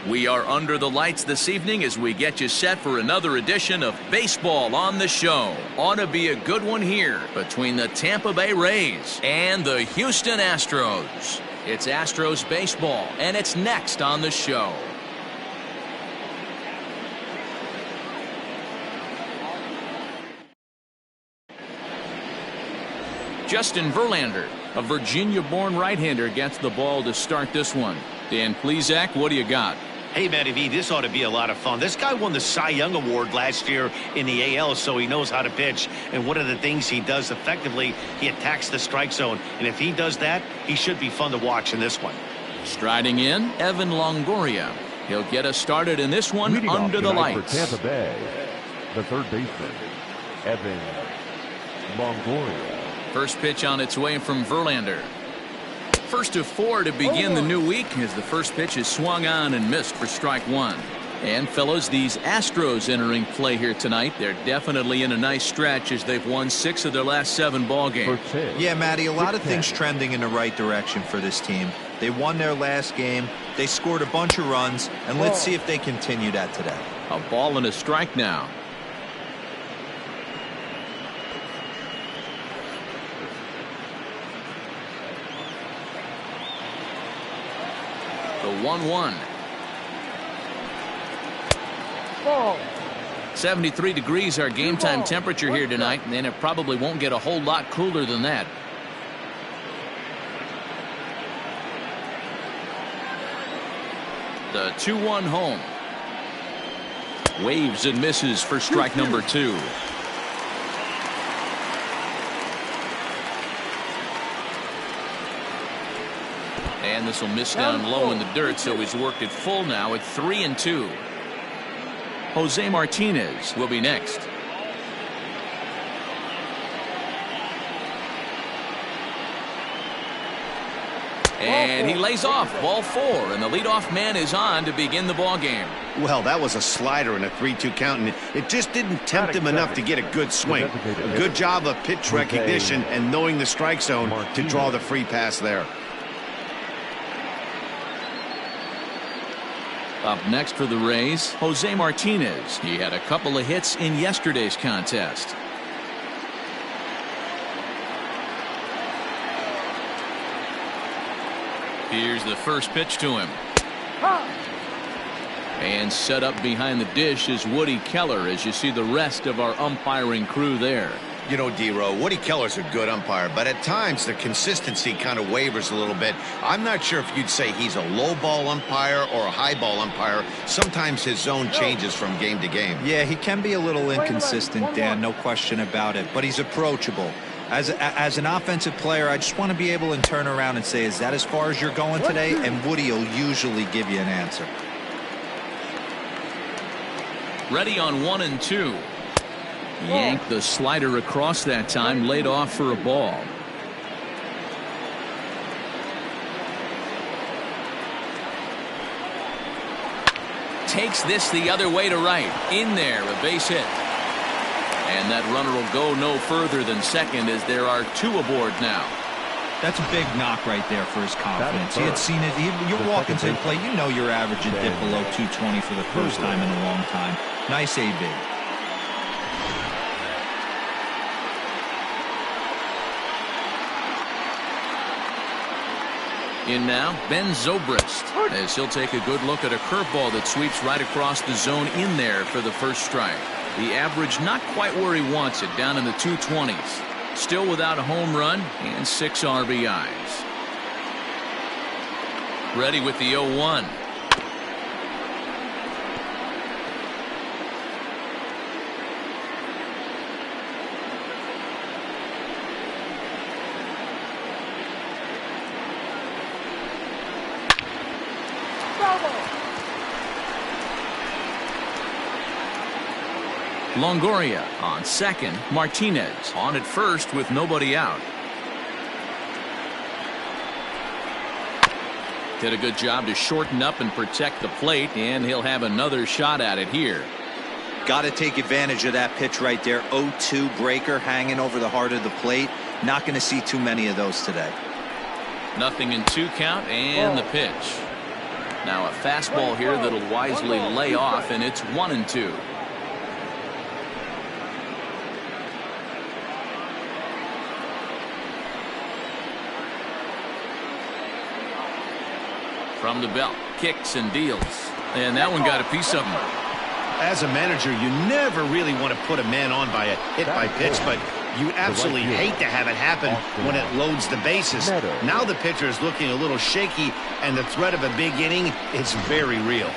We are under the lights this evening as we get you set for another edition of Baseball on the Show. Ought to be a good one here between the Tampa Bay Rays and the Houston Astros. It's Astros baseball, and it's next on the show. Justin Verlander, a Virginia-born right-hander, gets the ball to start this one. Dan Plesac, what do you got? Hey, Matty V, this ought to be a lot of fun. This guy won the Cy Young Award last year in the AL, so he knows how to pitch. And one of the things he does effectively, he attacks the strike zone. And if he does that, he should be fun to watch in this one. Striding in, Evan Longoria. He'll get us started in this one. Leading under the lights. For Tampa Bay, the third baseman, Evan Longoria. First pitch on its way from Verlander. 1st of 4 to begin the new week as the first pitch is swung on and missed for strike one. And fellows, these Astros entering play here tonight. They're definitely in a nice stretch as they've won 6 of their last 7 ball games. Yeah, Matty, a lot of things trending in the right direction for this team. They won their last game. They scored a bunch of runs, and let's see if they continue that today. A ball and a strike now. The 1-1. 73 degrees our game time temperature here tonight, and it probably won't get a whole lot cooler than that. The 2-1 home. Waves and misses for strike number 2. And this will miss down low in the dirt, so he's worked it full now at 3-2. Jose Martinez will be next. And he lays off, ball 4, and the leadoff man is on to begin the ball game. Well, that was a slider and a 3-2 count, and it just didn't tempt him enough to get a good swing. A good job of pitch recognition and knowing the strike zone to draw the free pass there. Up next for the Rays, Jose Martinez. He had a couple of hits in yesterday's contest. Here's the first pitch to him. And set up behind the dish is Woody Keller as you see the rest of our umpiring crew there. You know, D-Row, Woody Keller's a good umpire, but at times the consistency kind of wavers a little bit. I'm not sure if you'd say he's a low ball umpire or a high ball umpire. Sometimes his zone changes from game to game. Yeah, he can be a little inconsistent, Dan, no question about it, but he's approachable. As an offensive player, I just want to be able to turn around and say, is that as far as you're going today? And Woody will usually give you an answer. Ready on 1-2. Yanked the slider across that time, laid off for a ball. Takes this the other way to right. In there, a base hit. And that runner will go no further than second as there are 2 aboard now. That's a big knock right there for his confidence. He had seen it. You're walking to the plate. You know your average would dip below 220 for the first time in a long time. Nice AB. In now, Ben Zobrist, as he'll take a good look at a curveball that sweeps right across the zone in there for the first strike. The average not quite where he wants it, down in the 220s. Still without a home run and 6 RBIs. Ready with the 0-1. Longoria on second. Martinez on at first with nobody out. Did a good job to shorten up and protect the plate, and he'll have another shot at it here. Got to take advantage of that pitch right there. 0-2 breaker hanging over the heart of the plate. Not going to see too many of those today. 0-2 count and the pitch. Now a fastball here that'll wisely lay off, and it's 1-2. From the belt, kicks and deals. And that one got a piece of him. As a manager, you never really want to put a man on by a hit by pitch, but you absolutely hate to have it happen when it loads the bases. Now the pitcher is looking a little shaky, and the threat of a big inning is very real.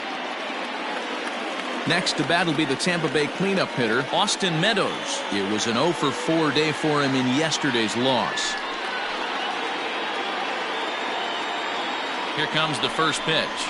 Next to bat will be the Tampa Bay cleanup hitter, Austin Meadows. It was an 0-for-4 day for him in yesterday's loss. Here comes the first pitch.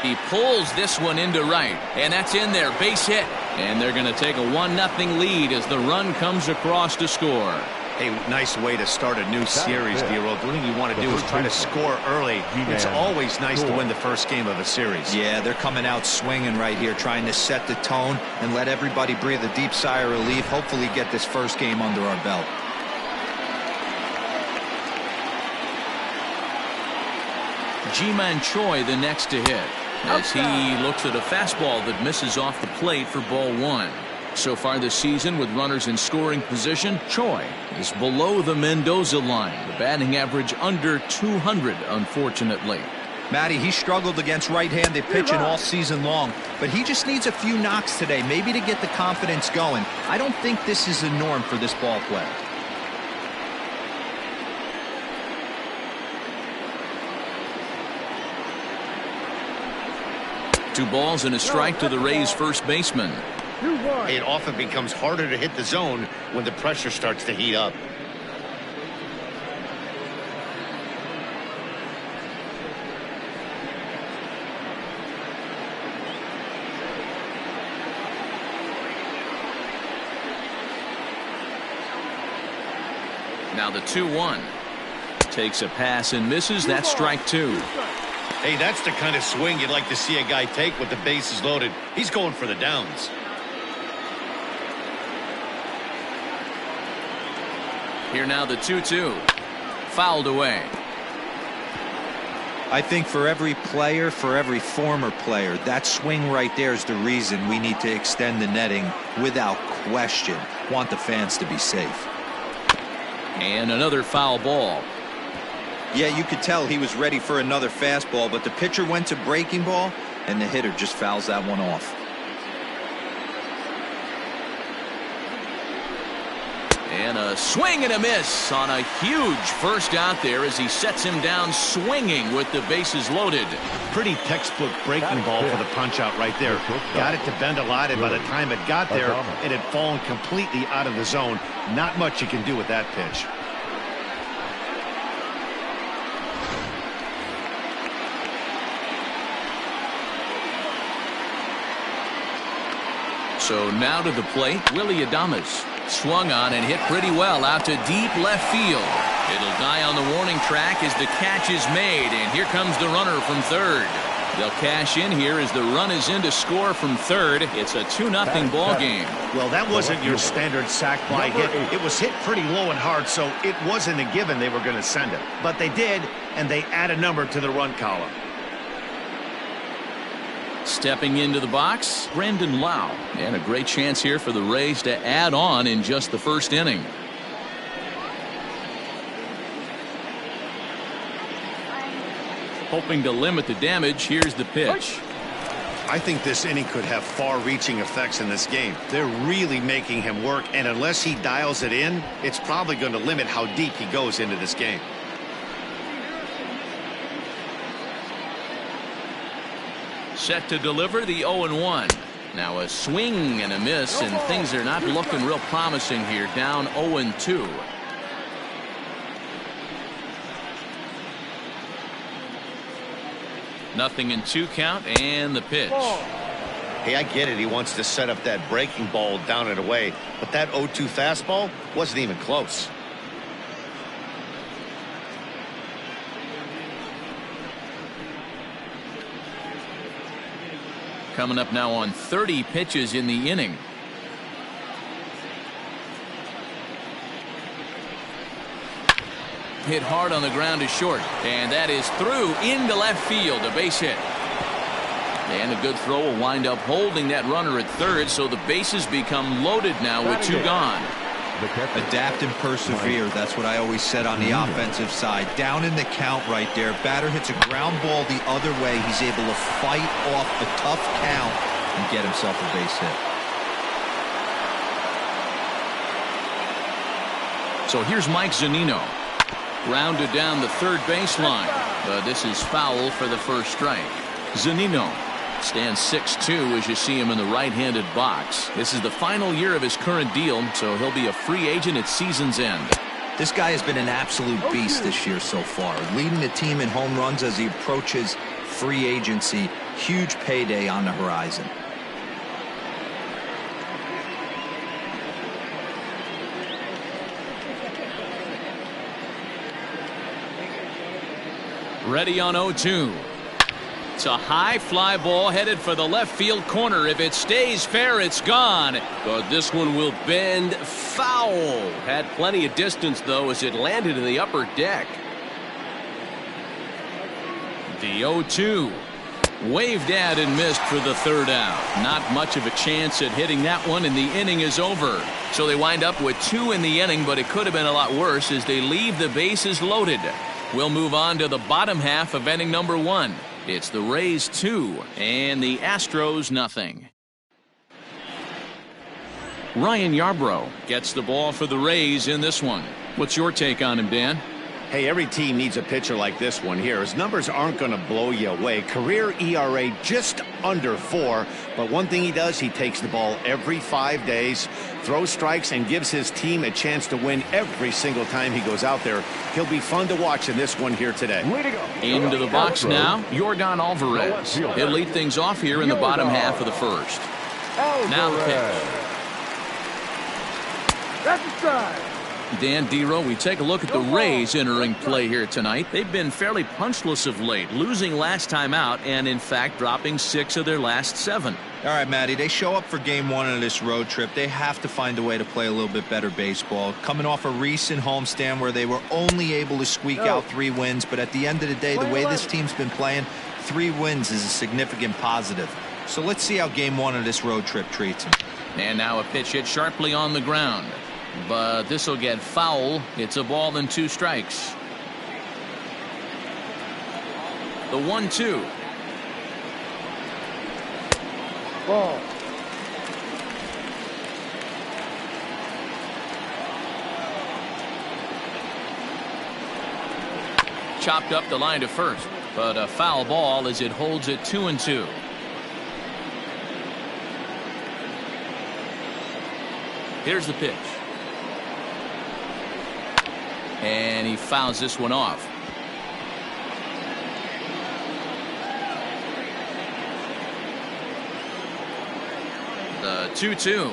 He pulls this one into right, and that's in there, base hit. And they're going to take a 1-0 lead as the run comes across to score. Hey, nice way to start a new series, D-Roll. The thing you want to do is try to score early. It's always nice to win the first game of a series. Yeah, they're coming out swinging right here, trying to set the tone and let everybody breathe a deep sigh of relief. Hopefully get this first game under our belt. Ji-Man Choi the next to hit, as he looks at a fastball that misses off the plate for ball 1. So far this season, with runners in scoring position, Choi is below the Mendoza line. The batting average under 200, unfortunately. Matty, he struggled against right-handed pitching all season long, but he just needs a few knocks today, maybe to get the confidence going. I don't think this is the norm for this ball player. 2 balls and a strike to the Rays' first baseman. It often becomes harder to hit the zone when the pressure starts to heat up. Now the 2-1. Takes a pass and misses. That's strike 2. Hey, that's the kind of swing you'd like to see a guy take with the bases loaded. He's going for the downs. Here now the 2-2. Fouled away. I think for every player, for every former player, that swing right there is the reason we need to extend the netting without question. Want the fans to be safe. And another foul ball. Yeah, you could tell he was ready for another fastball, but the pitcher went to breaking ball, and the hitter just fouls that one off. And a swing and a miss on a huge first out there as he sets him down swinging with the bases loaded. Pretty textbook breaking ball for the punch out right there. Got it to bend a lot, and by the time it got there, it had fallen completely out of the zone. Not much you can do with that pitch. So now to the plate, Willie Adames. Swung on and hit pretty well out to deep left field. It'll die on the warning track as the catch is made, and here comes the runner from third. They'll cash in here as the run is in to score from third. It's a 2-0 ball game. Well, that wasn't your standard sac fly hit. It was hit pretty low and hard, so it wasn't a given they were going to send it. But they did, and they add a number to the run column. Stepping into the box, Brandon Lau. And a great chance here for the Rays to add on in just the first inning. Hoping to limit the damage, here's the pitch. I think this inning could have far-reaching effects in this game. They're really making him work, and unless he dials it in, it's probably going to limit how deep he goes into this game. Set to deliver the 0-1. Now a swing and a miss, and things are not looking real promising here. Down 0-2. Nothing in 2 count, and the pitch. Hey, I get it. He wants to set up that breaking ball down and away, but that 0-2 fastball wasn't even close. Coming up now on 30 pitches in the inning. Hit hard on the ground to short, and that is through into left field, a base hit. And a good throw will wind up holding that runner at third, so the bases become loaded now with 2 gone. Adapt and persevere. That's what I always said on the offensive side. Down in the count right there. Batter hits a ground ball the other way. He's able to fight off a tough count and get himself a base hit. So here's Mike Zunino. Grounded down the third baseline. But this is foul for the first strike. Zunino stands 6'2" as you see him in the right-handed box. This is the final year of his current deal, so he'll be a free agent at season's end. This guy has been an absolute beast this year so far, leading the team in home runs as he approaches free agency. Huge payday on the horizon. Ready on 0-2. It's a high fly ball headed for the left field corner. If it stays fair, it's gone. But this one will bend foul. Had plenty of distance, though, as it landed in the upper deck. The 0-2. Waved at and missed for the third out. Not much of a chance at hitting that one, and the inning is over. So they wind up with 2 in the inning, but it could have been a lot worse as they leave the bases loaded. We'll move on to the bottom half of inning number 1. It's the Rays 2 and the Astros nothing. Ryan Yarbrough gets the ball for the Rays in this one. What's your take on him, Dan? Hey, every team needs a pitcher like this one here. His numbers aren't going to blow you away. Career ERA just under 4. But one thing he does, he takes the ball every 5 days, throws strikes, and gives his team a chance to win every single time he goes out there. He'll be fun to watch in this one here today. Into the box now, Jorgon Alvarez. He'll lead things off here in the bottom half of the first. Now the pitch. That's a strike. Dan Dero, we take a look at the Rays entering play here tonight. They've been fairly punchless of late, losing last time out and, in fact, dropping 6 of their last 7. All right, Matty, they show up for game 1 of this road trip. They have to find a way to play a little bit better baseball. Coming off a recent homestand where they were only able to squeak out 3 wins, but at the end of the day, the way this team's been playing, 3 wins is a significant positive. So let's see how game 1 of this road trip treats them. And now a pitch hit sharply on the ground. But this will get foul. It's a ball and 2 strikes. The 1-2. Ball. Chopped up the line to first, but a foul ball as it holds it 2-2. Here's the pitch. And he fouls this one off. The 2-2.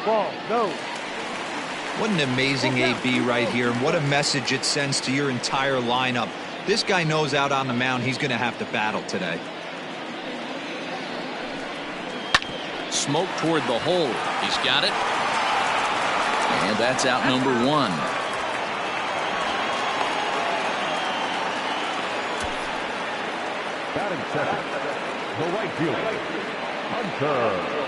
Ball. No. What an amazing AB right here, and what a message it sends to your entire lineup. This guy knows out on the mound he's going to have to battle today. Smoke toward the hole. He's got it. And that's out number 1. Batting second, the right fielder, Hunter.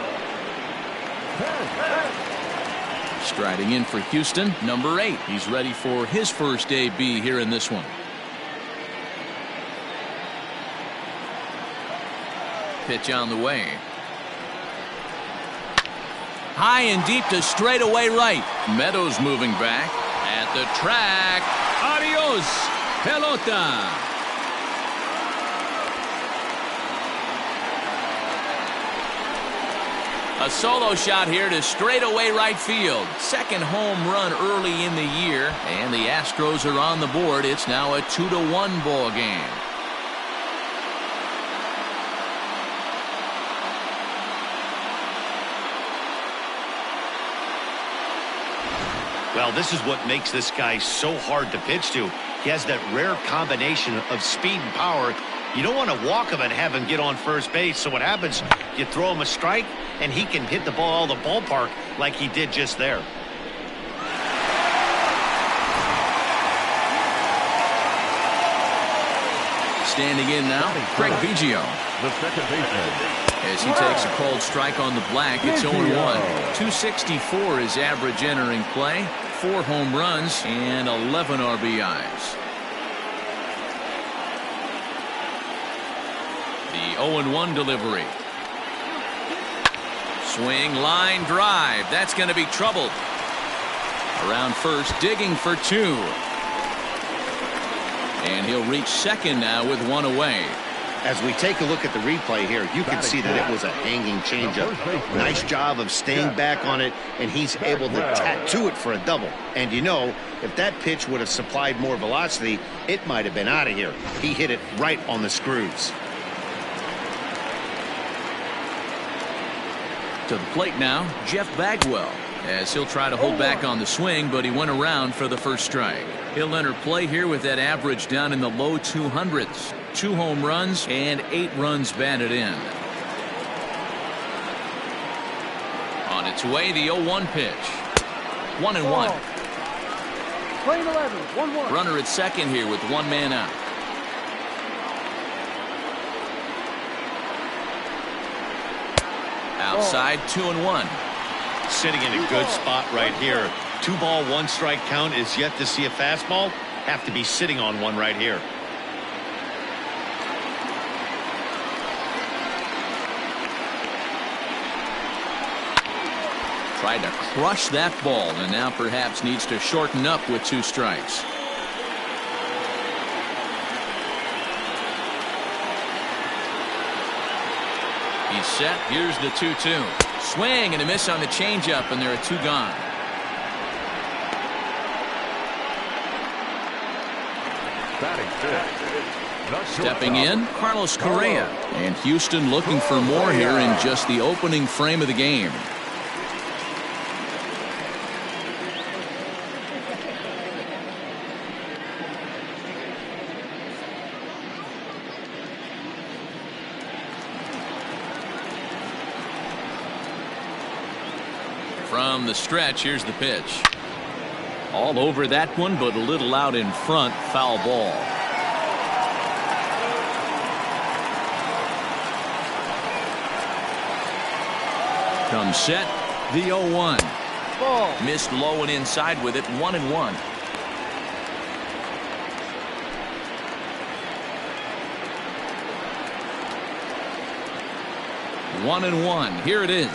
Striding in for Houston, number 8. He's ready for his first AB here in this one. Pitch on the way. High and deep to straightaway right. Meadows moving back at the track. Adios, pelota. A solo shot here to straightaway right field. Second home run early in the year, and the Astros are on the board. It's now a 2-1 ball game. Well, this is what makes this guy so hard to pitch to. He has that rare combination of speed and power, You don't want to walk him and have him get on first base. So what happens, you throw him a strike, and he can hit the ball the ballpark like he did just there. Standing in now, Craig Biggio. The second baseman. As he takes a cold strike on the black, it's 0-1. 264 is average entering play, 4 home runs, and 11 RBIs. The 0-1 delivery. Swing, line, drive. That's going to be troubled. Around first, digging for 2. And he'll reach second now with 1 away. As we take a look at the replay here, you can see that it was a hanging changeup. Nice job of staying back on it, and he's able to tattoo it for a double. And you know, if that pitch would have supplied more velocity, it might have been out of here. He hit it right on the screws. To the plate now, Jeff Bagwell, as he'll try to hold back on the swing, but he went around for the first strike. He'll enter play here with that average down in the low 200s. 2 home runs and 8 runs batted in. On its way, the 0-1 pitch. 1-1. Playing 11, 1-1. Runner at second here with 1 man out. Outside, 2-1. Sitting in a good spot right here. 2-ball, 1-strike count is yet to see a fastball. Have to be sitting on one right here. Tried to crush that ball, and now perhaps needs to shorten up with 2 strikes. He's set. Here's the 2-2. Swing and a miss on the changeup, and there are 2 gone. Stepping in, Carlos Correa. And Houston looking for more here in just the opening frame of the game. From the stretch, here's the pitch. All over that one, but a little out in front. Foul ball. Comes set. The 0-1. Ball. Missed low and inside with it. 1-1. One and one. Here it is.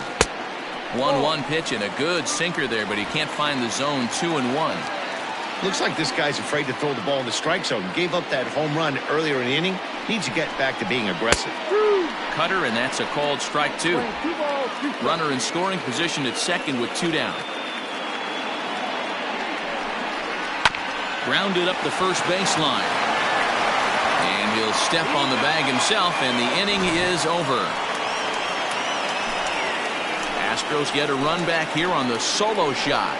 1-1 pitch and a good sinker there, but he can't find the zone. 2-1. Looks like this guy's afraid to throw the ball in the strike zone. Gave up that home run earlier in the inning. Needs to get back to being aggressive. Cutter, and that's a called strike 2. Runner in scoring position at second with 2 down. Grounded up the first baseline. And he'll step on the bag himself, and the inning is over. Astros get a run back here on the solo shot.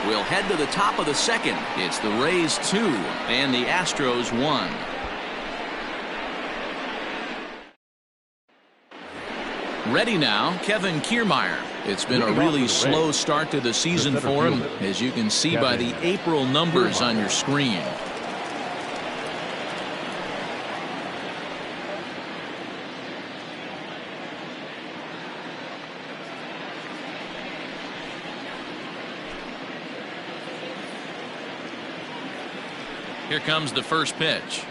We'll head to the top of the second. It's the Rays 2 and the Astros 1. Ready now, Kevin Kiermeier. It's been a really slow start to the season for him, as you can see by the April numbers on your screen. Here comes the first pitch.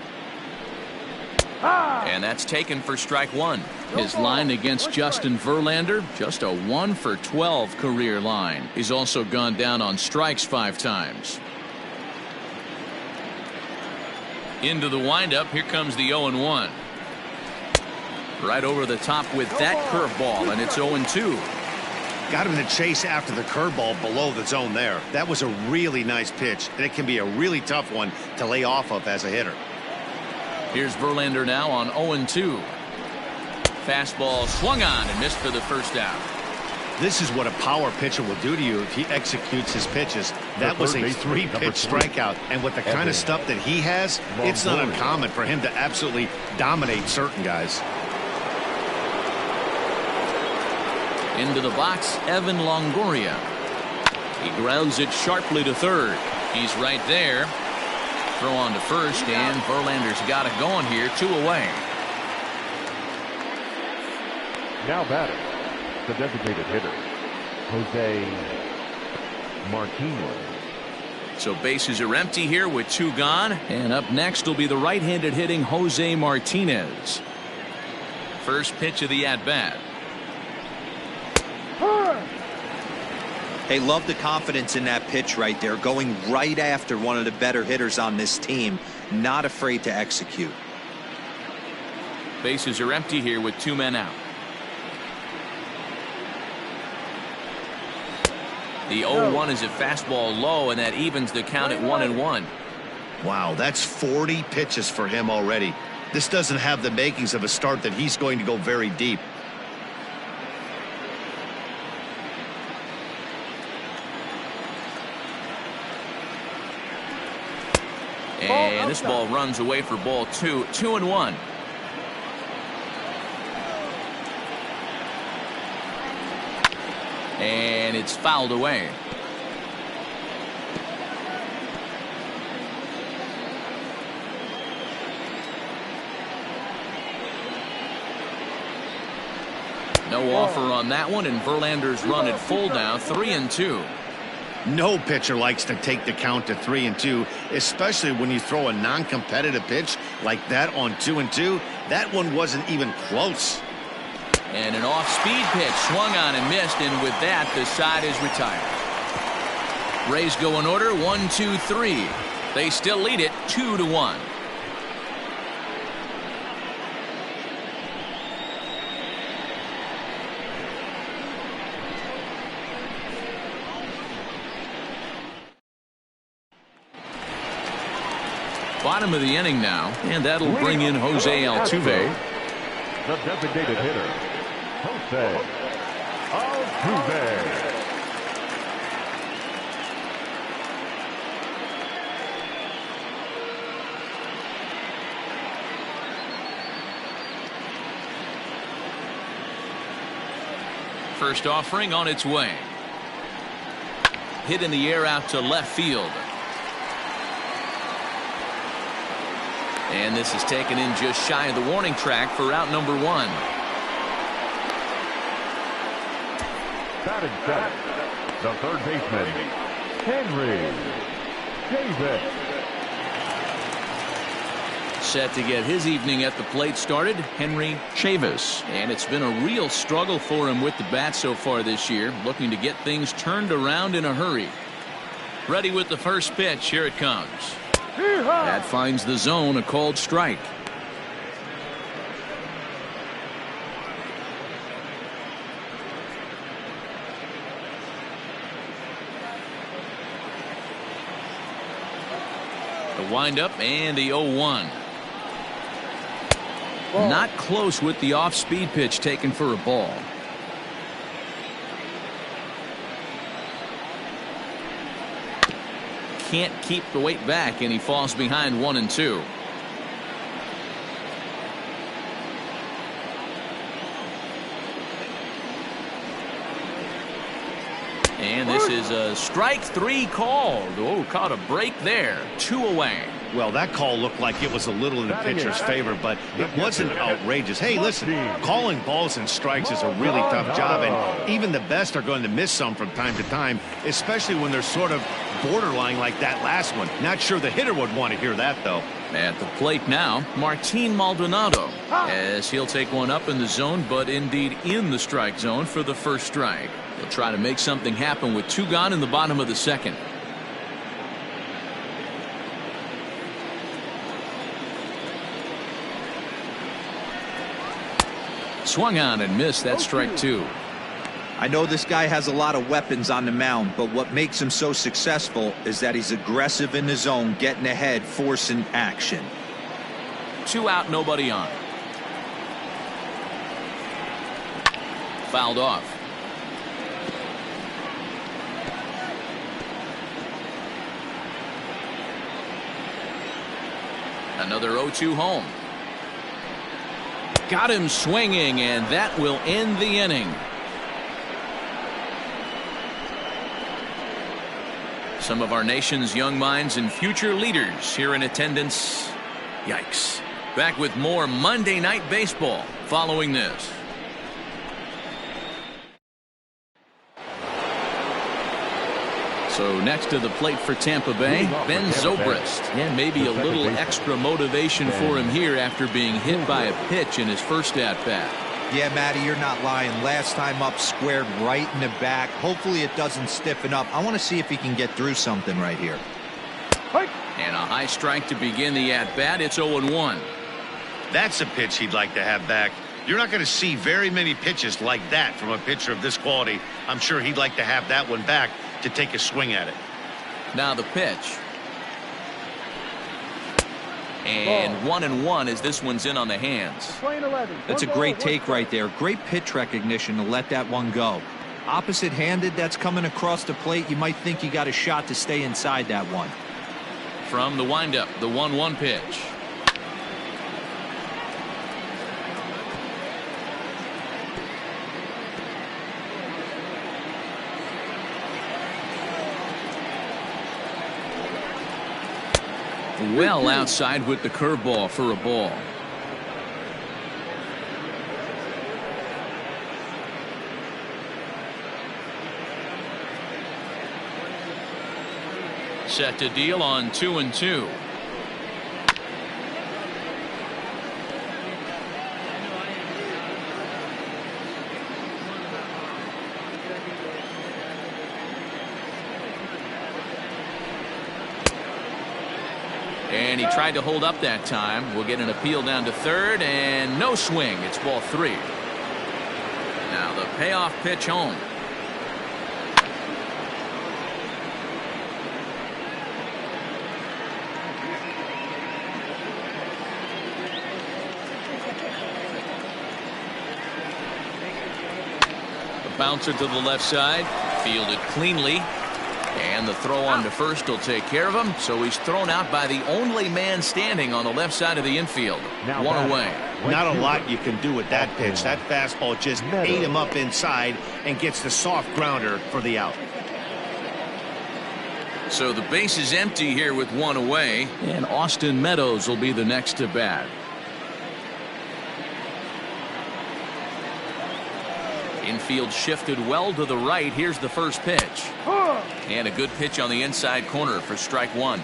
And that's taken for strike 1. His line against Justin Verlander, just a 1 for 12 career line. He's also gone down on strikes 5 times. Into the windup, here comes the 0-1. Right over the top with that curveball, and it's 0-2. Got him to chase after the curveball below the zone there. That was a really nice pitch, and it can be a really tough one to lay off of as a hitter. Here's Verlander now on 0-2. Fastball swung on and missed for the first out. This is what a power pitcher will do to you if he executes his pitches. That was a 3-pitch strikeout, and with the kind of stuff that he has, it's not uncommon for him to absolutely dominate certain guys. Into the box, Evan Longoria. He grounds it sharply to third. He's right there. Throw on to first, and Verlander's got it going here. 2 away. Now batting, the designated hitter, Jose Martinez. So bases are empty here with 2 gone. And up next will be the right-handed hitting Jose Martinez. First pitch of the at-bat. Hey, love the confidence in that pitch right there. Going right after one of the better hitters on this team. Not afraid to execute. Bases are empty here with 2 men out. The 0-1 is a fastball low, and that evens the count at 1-1. Wow, that's 40 pitches for him already. This doesn't have the makings of a start that he's going to go very deep. And this ball runs away for ball 2. 2-1. And it's fouled away. No offer on that one, and Verlander's run at full now. 3-2. No pitcher likes to take the count to 3-2, especially when you throw a non-competitive pitch like that on 2-2. That one wasn't even close. And an off-speed pitch swung on and missed, and with that, the side is retired. Rays go in order, 1, 2, 3. They still lead it 2-1. Bottom of the inning now, and that'll bring in Jose Altuve. The designated hitter, Jose Altuve. First offering on its way. Hit in the air out to left field. And this is taken in just shy of the warning track for out number 1. Batting center, the third baseman, Henry Davis. Set to get his evening at the plate started, Henry Chavis. And it's been a real struggle for him with the bat so far this year, looking to get things turned around in a hurry. Ready with the first pitch. Here it comes. That finds the zone, a called strike. The windup and the 0-1. Not close with the off-speed pitch taken for a ball. Can't keep the weight back, and he falls behind 1-2. And this is a strike 3 called. Oh, caught a break there. 2 away. Well, that call looked like it was a little in the pitcher's favor, but it wasn't outrageous. Hey, listen, calling balls and strikes is a really tough job, and even the best are going to miss some from time to time, especially when they're sort of borderline like that last one. Not sure the hitter would want to hear that, though. At the plate now, Martin Maldonado, as he'll take one up in the zone, but indeed in the strike zone for the first strike. He'll try to make something happen with 2 gone in the bottom of the second. Swung on and missed. That strike 2. I know this guy has a lot of weapons on the mound, but what makes him so successful is that he's aggressive in the zone, getting ahead, forcing action. 2 out, nobody on. Fouled off. Another 0-2 home. Got him swinging, and that will end the inning. Some of our nation's young minds and future leaders here in attendance. Yikes. Back with more Monday Night Baseball following this. So next to the plate for Tampa Bay, Ben Zobrist. And maybe a little extra motivation for him here after being hit by a pitch in his first at-bat. Yeah, Matty, you're not lying. Last time up, squared right in the back. Hopefully it doesn't stiffen up. I want to see if he can get through something right here. And a high strike to begin the at-bat. It's 0-1. That's a pitch he'd like to have back. You're not going to see very many pitches like that from a pitcher of this quality. I'm sure he'd like to have that one back to take a swing at it. Now the pitch. And 1-1 as this one's in on the hands. That's a great take right there. Great pitch recognition to let that one go. Opposite-handed, that's coming across the plate. You might think you got a shot to stay inside that one. From the windup, the 1-1 pitch. Well outside with the curveball for a ball. Set to deal on 2-2. And he tried to hold up that time. We'll get an appeal down to third, and no swing. It's ball 3. Now the payoff pitch home. The bouncer to the left side, fielded cleanly. And the throw on to first will take care of him. So he's thrown out by the only man standing on the left side of the infield. Now one away. Not a lot you can do with that pitch. That fastball just ate him up inside and gets the soft grounder for the out. So the base is empty here with one away. And Austin Meadows will be the next to bat. Infield shifted well to the right. Here's the first pitch. And a good pitch on the inside corner for strike 1.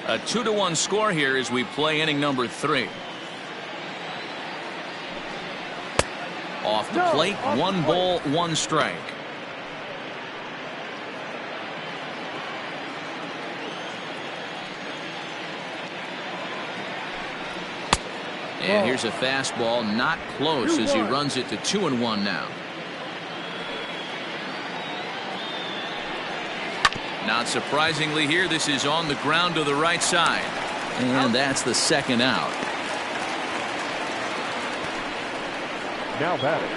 A 2-1 score here as we play inning number 3. Off the plate, 1 ball, 1 strike. And here's a fastball, not close as he runs it to 2-1 now. Not surprisingly here, this is on the ground to the right side. And that's the second out. Now batting,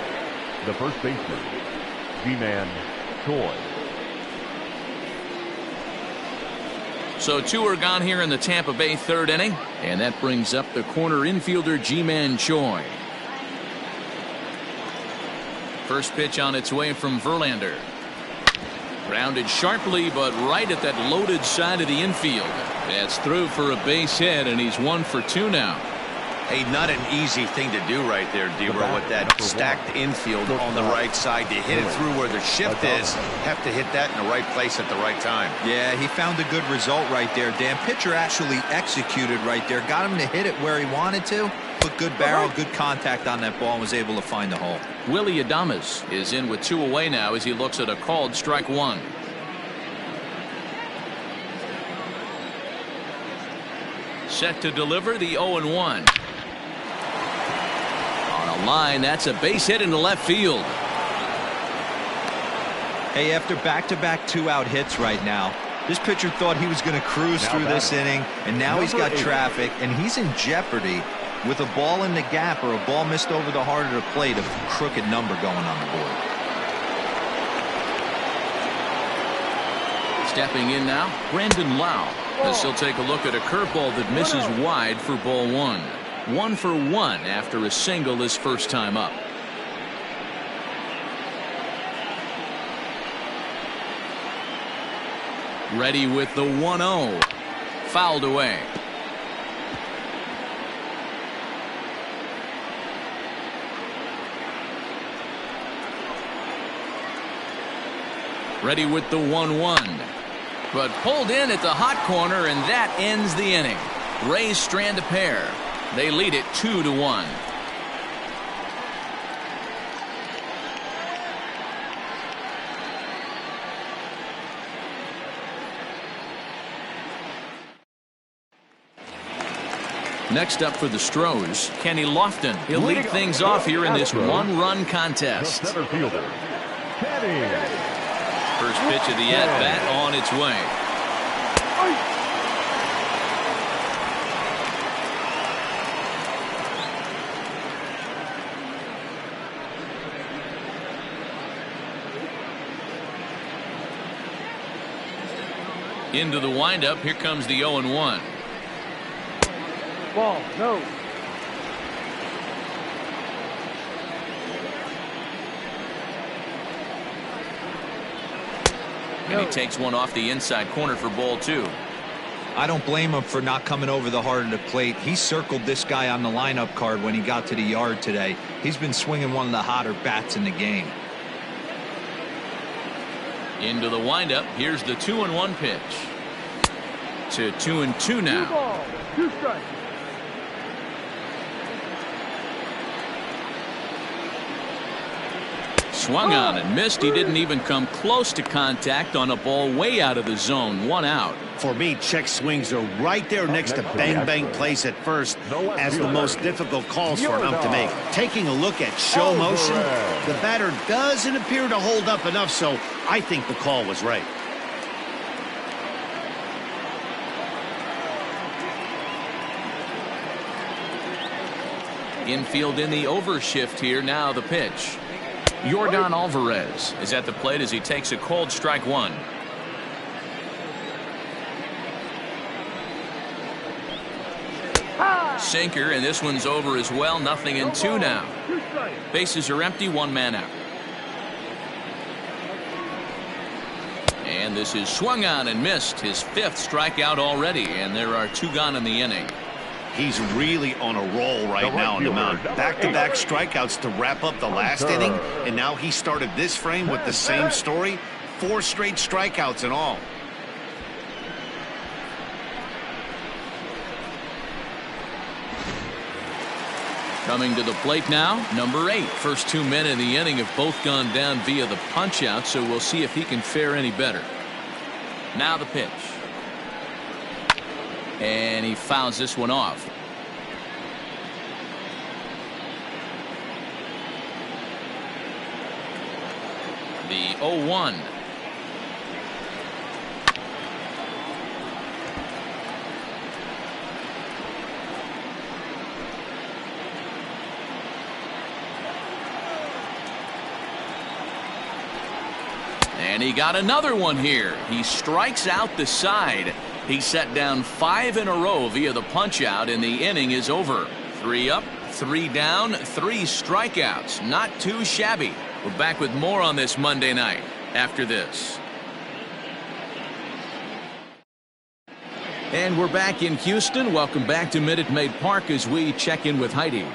the first baseman, G-Man Choi. So 2 are gone here in the Tampa Bay 3rd inning. And that brings up the corner infielder Ji-Man Choi. First pitch on its way from Verlander. Grounded sharply, but right at that loaded side of the infield. That's through for a base hit, and he's 1 for 2 now. Hey, not an easy thing to do right there, Yarbrough, with that stacked infield on the right side. To hit it through where the shift is, have to hit that in the right place at the right time. Yeah, he found a good result right there, Dan. Pitcher actually executed right there. Got him to hit it where he wanted to. Put good barrel, good contact on that ball, and was able to find the hole. Willie Adames is in with 2 away now as he looks at a called strike 1. Set to deliver the 0-1. On a line, that's a base hit into left field. Hey, after back-to-back 2-out hits right now, this pitcher thought he was going to cruise through this inning, and now he's got traffic, and he's in jeopardy with a ball in the gap or a ball missed over the heart of the plate, a crooked number going on the board. Stepping in now, Brandon Lau, as he'll take a look at a curveball that misses wide for ball one. 1 for 1 after a single his first time up. Ready with the 1-0. Fouled away. Ready with the 1-1. But pulled in at the hot corner, and that ends the inning. Rays strand a pair. They lead it 2-1. Next up for the Astros, Kenny Lofton. He'll lead things off here in this one-run contest. The center fielder, Kenny. First pitch of the at-bat on its way. Into the windup. Here comes the 0-1. Ball, no. And he takes one off the inside corner for ball two. I don't blame him for not coming over the heart of the plate. He circled this guy on the lineup card when he got to the yard today. He's been swinging one of the hotter bats in the game. Into the windup. Here's the 2-1 pitch. To 2-2 now. 2 balls, 2 strikes. Swung on and missed. He didn't even come close to contact on a ball way out of the zone. 1 out. For me, check swings are right there next to bang plays at first as the most difficult calls for an ump to make. Taking a look at show motion, the batter doesn't appear to hold up enough, so I think the call was right. Infield in the overshift here. Now the pitch. Jorgon Alvarez is at the plate as he takes a cold strike 1. Sinker, and this one's over as well. 0-2 now. Bases are empty. 1 man out. And this is swung on and missed. His 5th strikeout already, and there are 2 gone in the inning. He's really on a roll right now on the mound. Back-to-back strikeouts to wrap up the last inning, and now he started this frame with the same story. 4 straight strikeouts in all. Coming to the plate now, number 8. First 2 men in the inning have both gone down via the punch-out, so we'll see if he can fare any better. Now the pitch. And he fouls this one off. The 0-1. And he got another one here. He strikes out the side. He set down 5 in a row via the punch-out, and the inning is over. 3 up, 3 down, 3 strikeouts. Not too shabby. We're back with more on this Monday night after this. And we're back in Houston. Welcome back to Minute Maid Park as we check in with Heidi.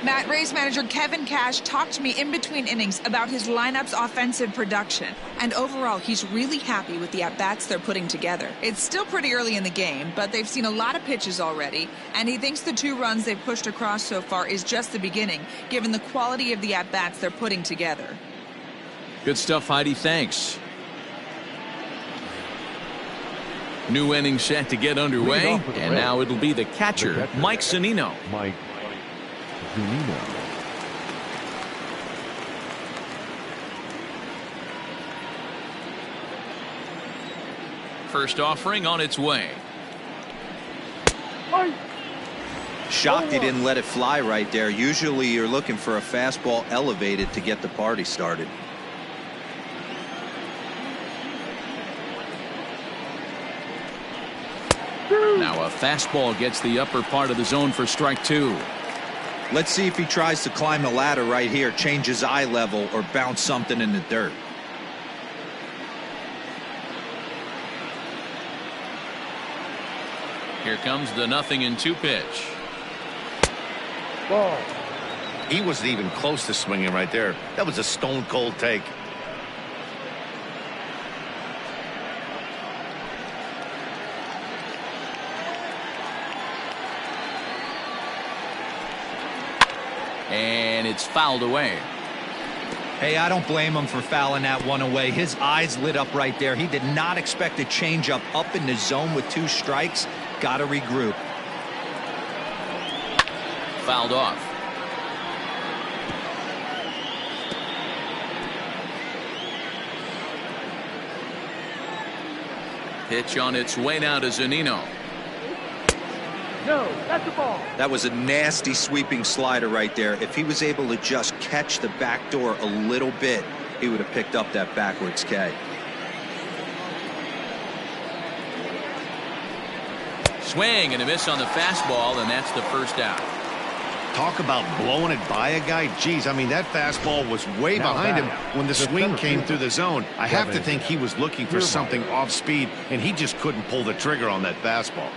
Matt, Rays manager Kevin Cash talked to me in between innings about his lineup's offensive production. And overall, he's really happy with the at-bats they're putting together. It's still pretty early in the game, but they've seen a lot of pitches already. And he thinks the 2 runs they've pushed across so far is just the beginning, given the quality of the at-bats they're putting together. Good stuff, Heidi. Thanks. New inning set to get underway. And now it'll be the catcher, Mike Zunino. Mike Zunino. First offering on its way. Shocked he didn't let it fly right there. Usually you're looking for a fastball elevated to get the party started. Now a fastball gets the upper part of the zone for strike two. Let's see if he tries to climb the ladder right here, change his eye level, or bounce something in the dirt. Here comes the 0-2 pitch. Ball. He wasn't even close to swinging right there. That was a stone cold take. And it's fouled away. Hey, I don't blame him for fouling that one away. His eyes lit up right there. He did not expect a changeup up in the zone with 2 strikes. Got to regroup. Fouled off. Pitch on its way now to Zunino. No, that's a ball. That was a nasty sweeping slider right there. If he was able to just catch the back door a little bit, he would have picked up that backwards K. Swing and a miss on the fastball, and that's the first out. Talk about blowing it by a guy. Geez, I mean, that fastball was way behind him when the swing came through the zone. I have to think he was looking for something off speed, and he just couldn't pull the trigger on that fastball.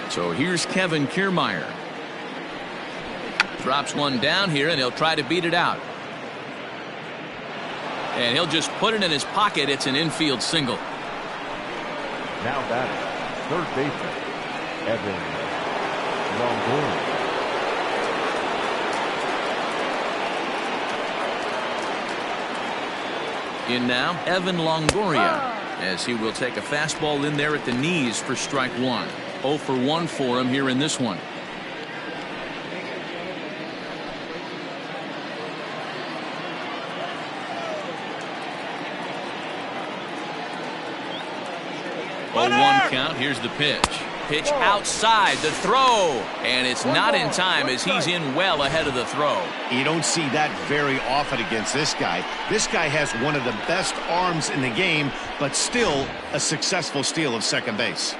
So here's Kevin Kiermeier. Drops one down here, and he'll try to beat it out. And he'll just put it in his pocket. It's an infield single. Now batting, third baseman, Evan Longoria. In now, Evan Longoria, as he will take a fastball in there at the knees for strike one. 0 for 1 for him here in this one. Oh, 1 count. Here's the pitch. Pitch outside the throw, and it's not in time as he's in well ahead of the throw. You don't see that very often against this guy. This guy has one of the best arms in the game, but still a successful steal of second base.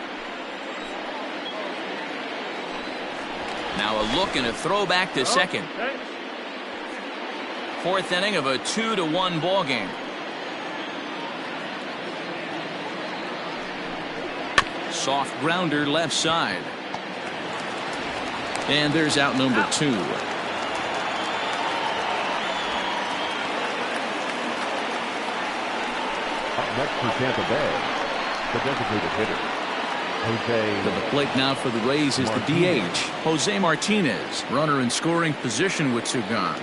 Now a look and a throw back to second. 4th inning of a 2-1 ball game. Soft grounder left side. And there's out number 2. Up next for Tampa Bay, the designated hitter, Jose. To the plate now for the Rays is the DH, Jose Martinez. Runner in scoring position with 2 gone.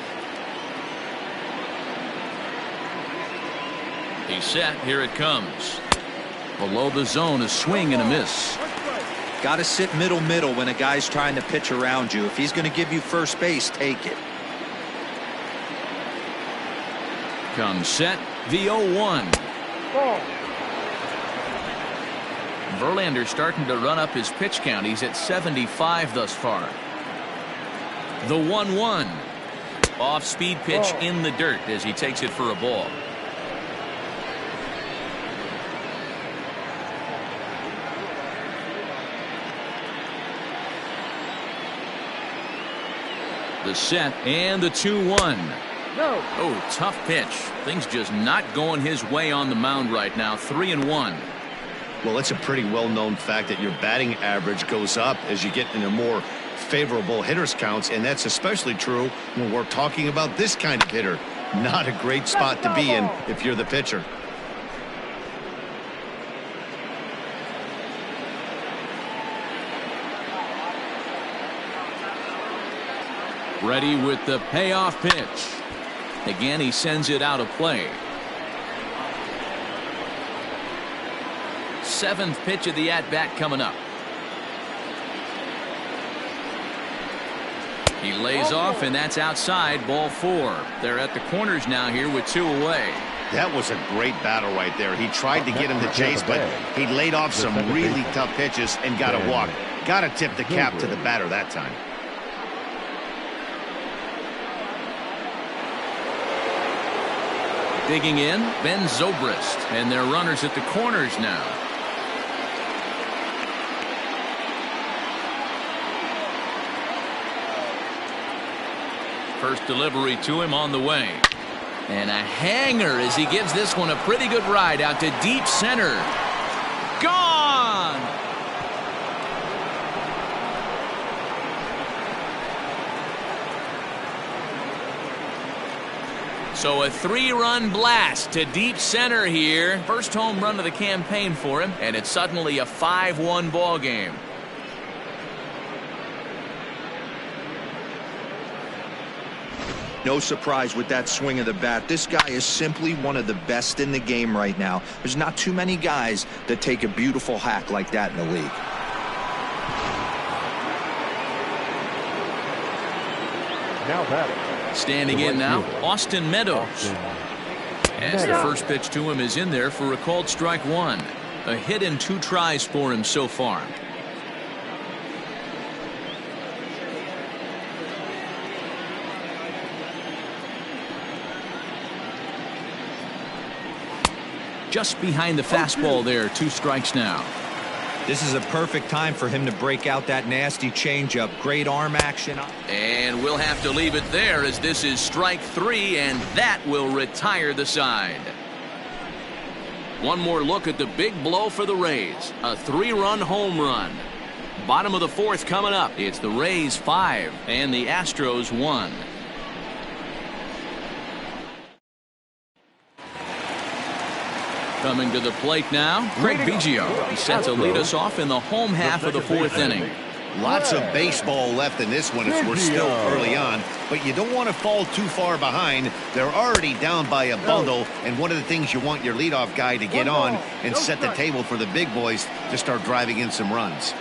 He's set. Here it comes. Below the zone, a swing and a miss. Got to sit middle when a guy's trying to pitch around you. If he's going to give you first base, take it. Comes set. The 0-1. Ball. Verlander starting to run up his pitch count. He's at 75 thus far. The 1-1. Off-speed pitch in the dirt as he takes it for a ball. The set and the 2-1. No. Oh, tough pitch. Things just not going his way on the mound right now. 3-1. Well, it's a pretty well-known fact that your batting average goes up as you get into more favorable hitters counts, and that's especially true when we're talking about this kind of hitter. Not a great spot to be in if you're the pitcher. Ready with the payoff pitch. Again, he sends it out of play. 7th pitch of the at-bat coming up. He lays off, and that's outside. Ball 4. They're at the corners now here with 2 away. That was a great battle right there. He tried to get him to chase, but he laid off some really tough pitches and got a walk. Got to tip the cap to the batter that time. Digging in, Ben Zobrist, and their runners at the corners now. First delivery to him on the way. And a hanger as he gives this one a pretty good ride out to deep center. Gone! So a 3-run blast to deep center here. First home run of the campaign for him, and it's suddenly a 5-1 ball game. No surprise with that swing of the bat. This guy is simply one of the best in the game right now. There's not too many guys that take a beautiful hack like that in the league. Now batting. Standing in now, Austin Meadows. As the first pitch to him is in there for a called strike one. A hit and 2 tries for him so far. Just behind the fastball there, 2 strikes now. This is a perfect time for him to break out that nasty changeup. Great arm action. And we'll have to leave it there as this is strike 3, and that will retire the side. One more look at the big blow for the Rays. A 3-run home run. Bottom of the 4th coming up. It's the Rays 5 and the Astros 1. Coming to the plate now, Craig Biggio. He's set to lead us off in the home half of the 4th inning. Lots of baseball left in this one as we're still early on, but you don't want to fall too far behind. They're already down by a bundle, and one of the things you want your leadoff guy to get on and set the table for the big boys to start driving in some runs.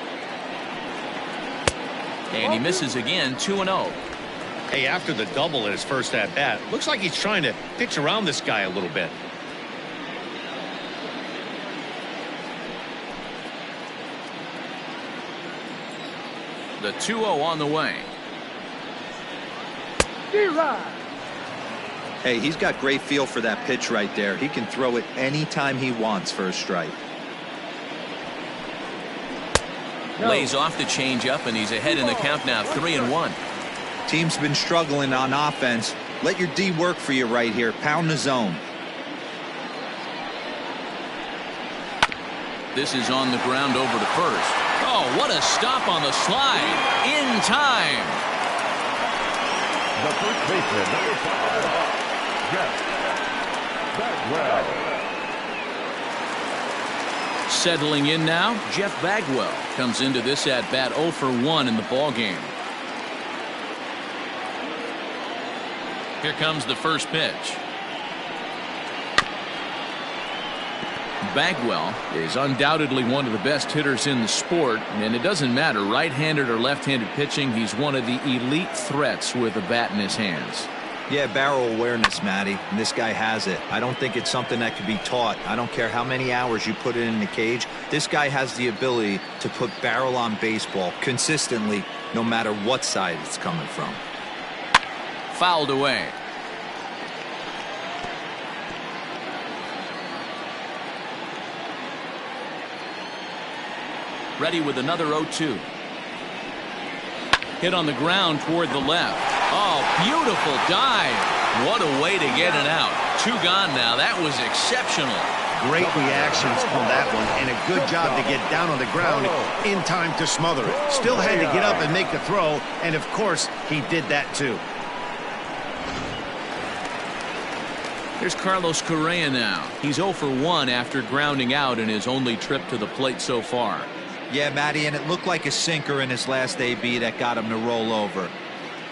And he misses again, 2-0. Hey, after the double in his first at-bat, looks like he's trying to pitch around this guy a little bit. The 2-0 on the way. Hey, he's got great feel for that pitch right there. He can throw it anytime he wants for a strike. Lays off the changeup, and he's ahead in the count now, 3-1. Team's been struggling on offense. Let your D work for you right here. Pound the zone. This is on the ground over to first. Oh, what a stop on the slide. In time. The first baseman, number 5, Jeff Bagwell. Settling in now, Jeff Bagwell comes into this at-bat 0 for 1 in the ballgame. Here comes the first pitch. Bagwell is undoubtedly one of the best hitters in the sport, and it doesn't matter right-handed or left-handed pitching. He's one of the elite threats with a bat in his hands. Yeah, barrel awareness, Matty, and this guy has it. I don't think it's something that can be taught. I don't care how many hours you put it in the cage. This guy has the ability to put barrel on baseball consistently, no matter what side it's coming from. Fouled away. Ready with another 0-2. Hit on the ground toward the left. Oh, beautiful dive. What a way to get it out. 2 gone now. That was exceptional. Great reactions on that one, and a good job to get down on the ground in time to smother it. Still had to get up and make the throw, and of course, he did that too. Here's Carlos Correa now. He's 0 for 1 after grounding out in his only trip to the plate so far. Yeah, Matty, and it looked like a sinker in his last AB that got him to roll over.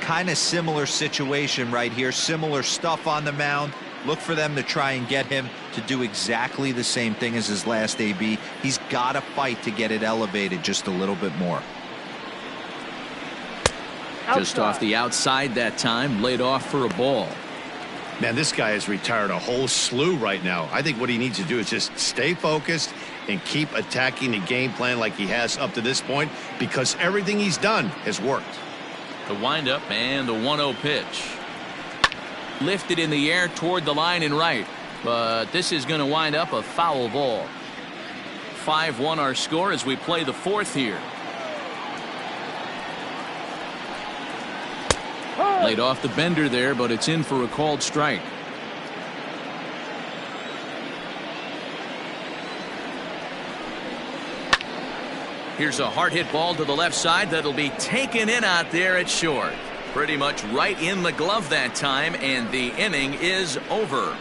Kind of similar situation right here. Similar stuff on the mound. Look for them to try and get him to do exactly the same thing as his last AB. He's got to fight to get it elevated just a little bit more. Just off the outside that time, laid off for a ball. Man, this guy has retired a whole slew right now. I think what he needs to do is just stay focused and keep attacking the game plan like he has up to this point, because everything he's done has worked. The windup and the 1-0 pitch. Lifted in the air toward the line and right. but this is going to wind up a foul ball. 5-1 our score as we play the fourth here. Laid off the bender there, but it's in for a called strike. Here's a hard hit ball to the left side that'll be taken in out there at short. Pretty much right in the glove that time, and the inning is over.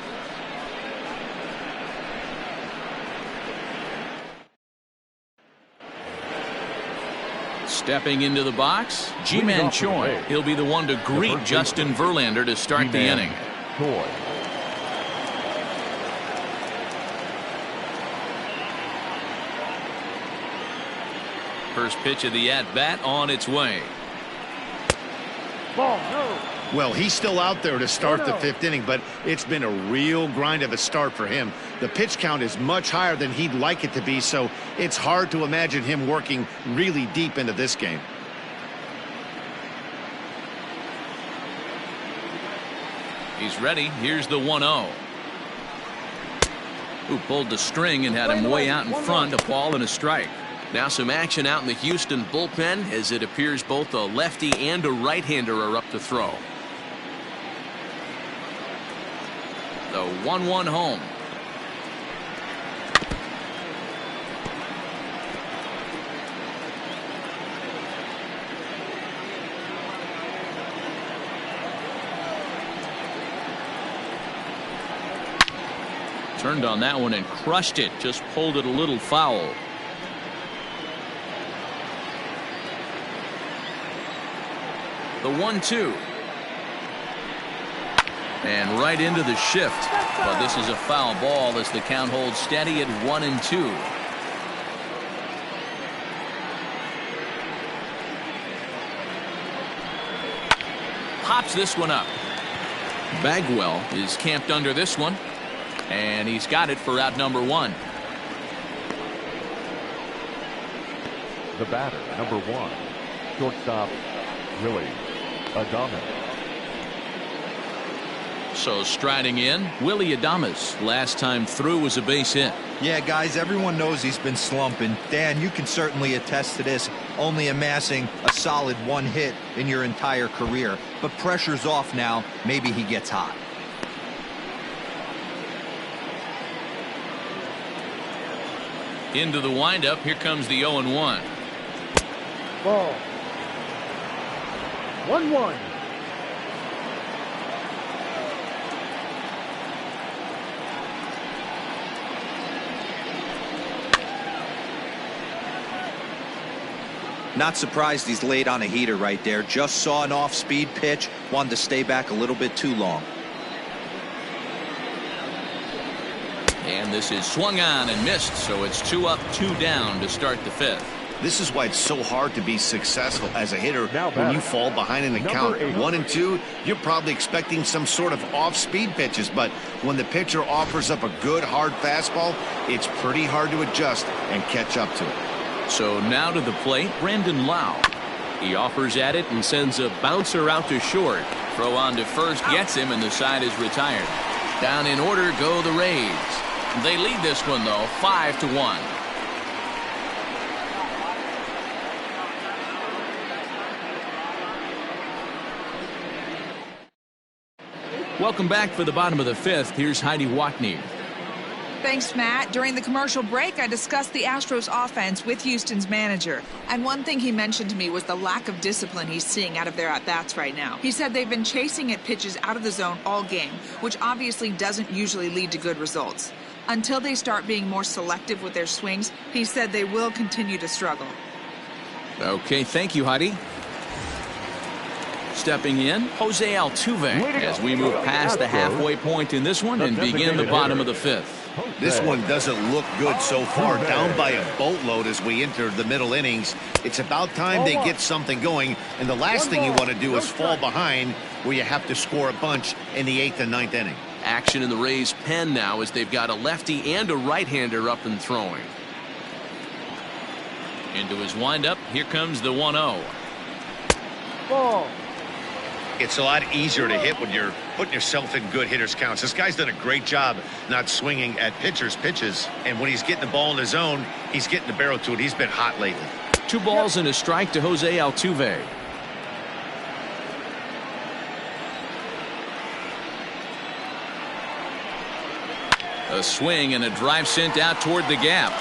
Stepping into the box, Ji-Man Choi. He'll be the one to greet Justin Verlander to start the inning. First pitch of the at-bat on its way. Ball, no. Well, he's still out there to start the fifth inning, but it's been a real grind of a start for him. The pitch count is much higher than he'd like it to be, so it's hard to imagine him working really deep into this game. He's ready. Here's the 1-0. Who pulled the string and had him way out in front, a ball and a strike. Now some action out in the Houston bullpen as it appears both a lefty and a right-hander are up to throw. The 1-1 home. Turned on that one and crushed it. Just pulled it a little foul. The 1-2. And right into the shift. But this is a foul ball as the count holds steady at 1-2. Pops this one up. Bagwell is camped under this one. And he's got it for out number 1. The batter, number 1, shortstop, Willie Adames. So striding in, Willie Adames. Last time through was a base hit. Yeah, guys, everyone knows he's been slumping. Dan, you can certainly attest to this, only amassing a solid 1 hit in your entire career. But pressure's off now. Maybe he gets hot. Into the windup. Here comes the 0-1. Ball. 1-1. Not surprised he's laid on a heater right there. Just saw an off-speed pitch. Wanted to stay back a little bit too long. And this is swung on and missed, so it's 2 up, 2 down to start the 5th. This is why it's so hard to be successful as a hitter Now when you fall behind in the count. 1-2, you're probably expecting some sort of off-speed pitches, but when the pitcher offers up a good hard fastball, it's pretty hard to adjust and catch up to it. So now to the plate, Brandon Lau. He offers at it and sends a bouncer out to short. Throw on to first gets him, and the side is retired. Down in order go the Rays. They lead this one, though, 5-1. Welcome back for the bottom of the 5th. Here's Heidi Watney. Thanks, Matt. During the commercial break, I discussed the Astros offense with Houston's manager. And one thing he mentioned to me was the lack of discipline he's seeing out of their at-bats right now. He said they've been chasing at pitches out of the zone all game, which obviously doesn't usually lead to good results. Until they start being more selective with their swings, he said they will continue to struggle. Okay, thank you, Heidi. Stepping in, Jose Altuve, as we move past the halfway point in this one and begin the bottom of the 5th. This one doesn't look good so far. Down by a boatload as we enter the middle innings. It's about time they get something going, and the last thing you want to do is fall behind where you have to score a bunch in the 8th and 9th inning. Action in the Rays' pen now as they've got a lefty and a right-hander up and throwing. Into his windup, here comes the 1-0. Ball. It's a lot easier to hit when you're putting yourself in good hitters counts. This guy's done a great job not swinging at pitchers' pitches. And when he's getting the ball in the zone, he's getting the barrel to it. He's been hot lately. 2 balls and a strike to Jose Altuve. A swing and a drive sent out toward the gap.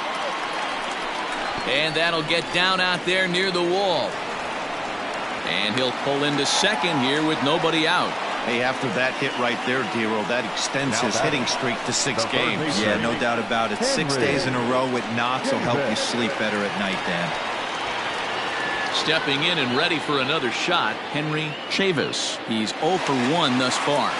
And that'll get down out there near the wall. And he'll pull into second here with nobody out. Hey, after that hit right there, Dero, that extends his hitting streak to 6 games. Yeah, no doubt about it. 6 days in a row with knocks will help you sleep better at night, Dan. Stepping in and ready for another shot, Henry Chavis. He's 0 for 1 thus far.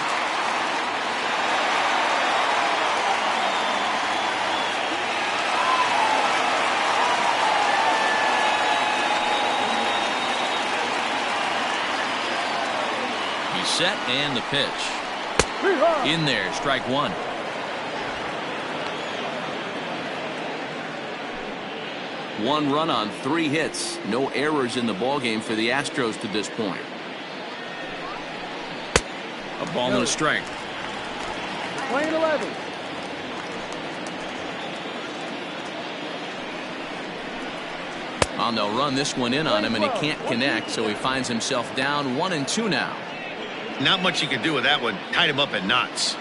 Set and the pitch. In there, strike 1. One run on 3 hits. No errors in the ballgame for the Astros to this point. A ball and a strike. Lane 11. Well, they'll run this one in on him, and he can't connect, so he finds himself down 1-2 now. Not much you can do with that one. Tied him up in knots.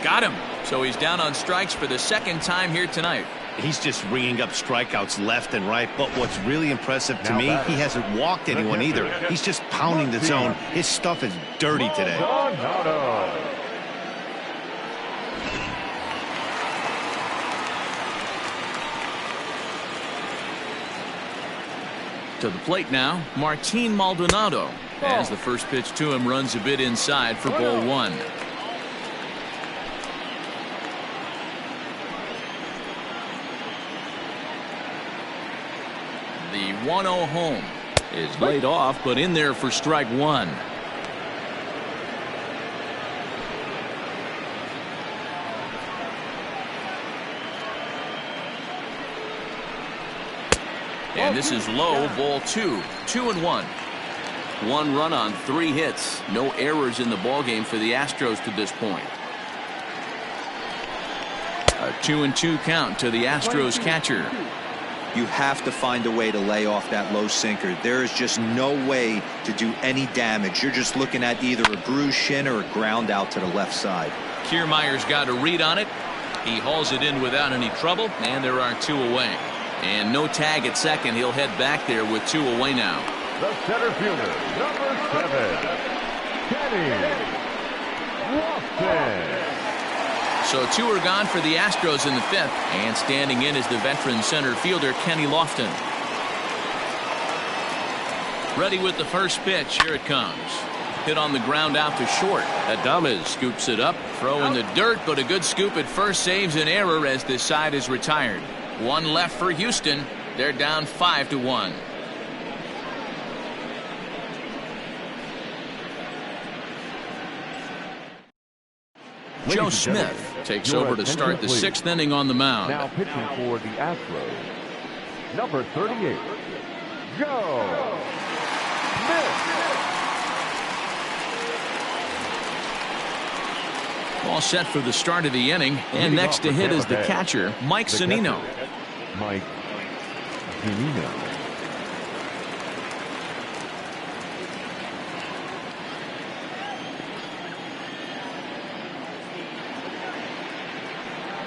Got him. So he's down on strikes for the 2nd time here tonight. He's just ringing up strikeouts left and right. But what's really impressive to me, he hasn't walked anyone either. He's just pounding the zone. His stuff is dirty today. To the plate now, Martin Maldonado. As the first pitch to him runs a bit inside for ball 1. The 1-0 home is laid off, but in there for strike 1. And this is low, ball 2. 2-1. 1 run on 3 hits. No errors in the ballgame for the Astros to this point. A 2-2 count to the Astros catcher. You have to find a way to lay off that low sinker. There is just no way to do any damage. You're just looking at either a bruised shin or a ground out to the left side. Kiermeier's got a read on it. He hauls it in without any trouble, and there are 2 away. And no tag at second. He'll head back there with 2 away now. The center fielder, number 7, Kenny Lofton. So 2 are gone for the Astros in the 5th. And standing in is the veteran center fielder, Kenny Lofton. Ready with the first pitch. Here it comes. Hit on the ground out to short. Adames scoops it up. Throw in the dirt, but a good scoop at first saves an error as this side is retired. 1 left for Houston. They're down 5-1. Joe Smith takes over to start the 6th inning on the mound. Now pitching for the Astros, number 38, Joe Smith. All set for the start of the inning, and next to hit is the catcher, Mike Zunino. Mike Zunino.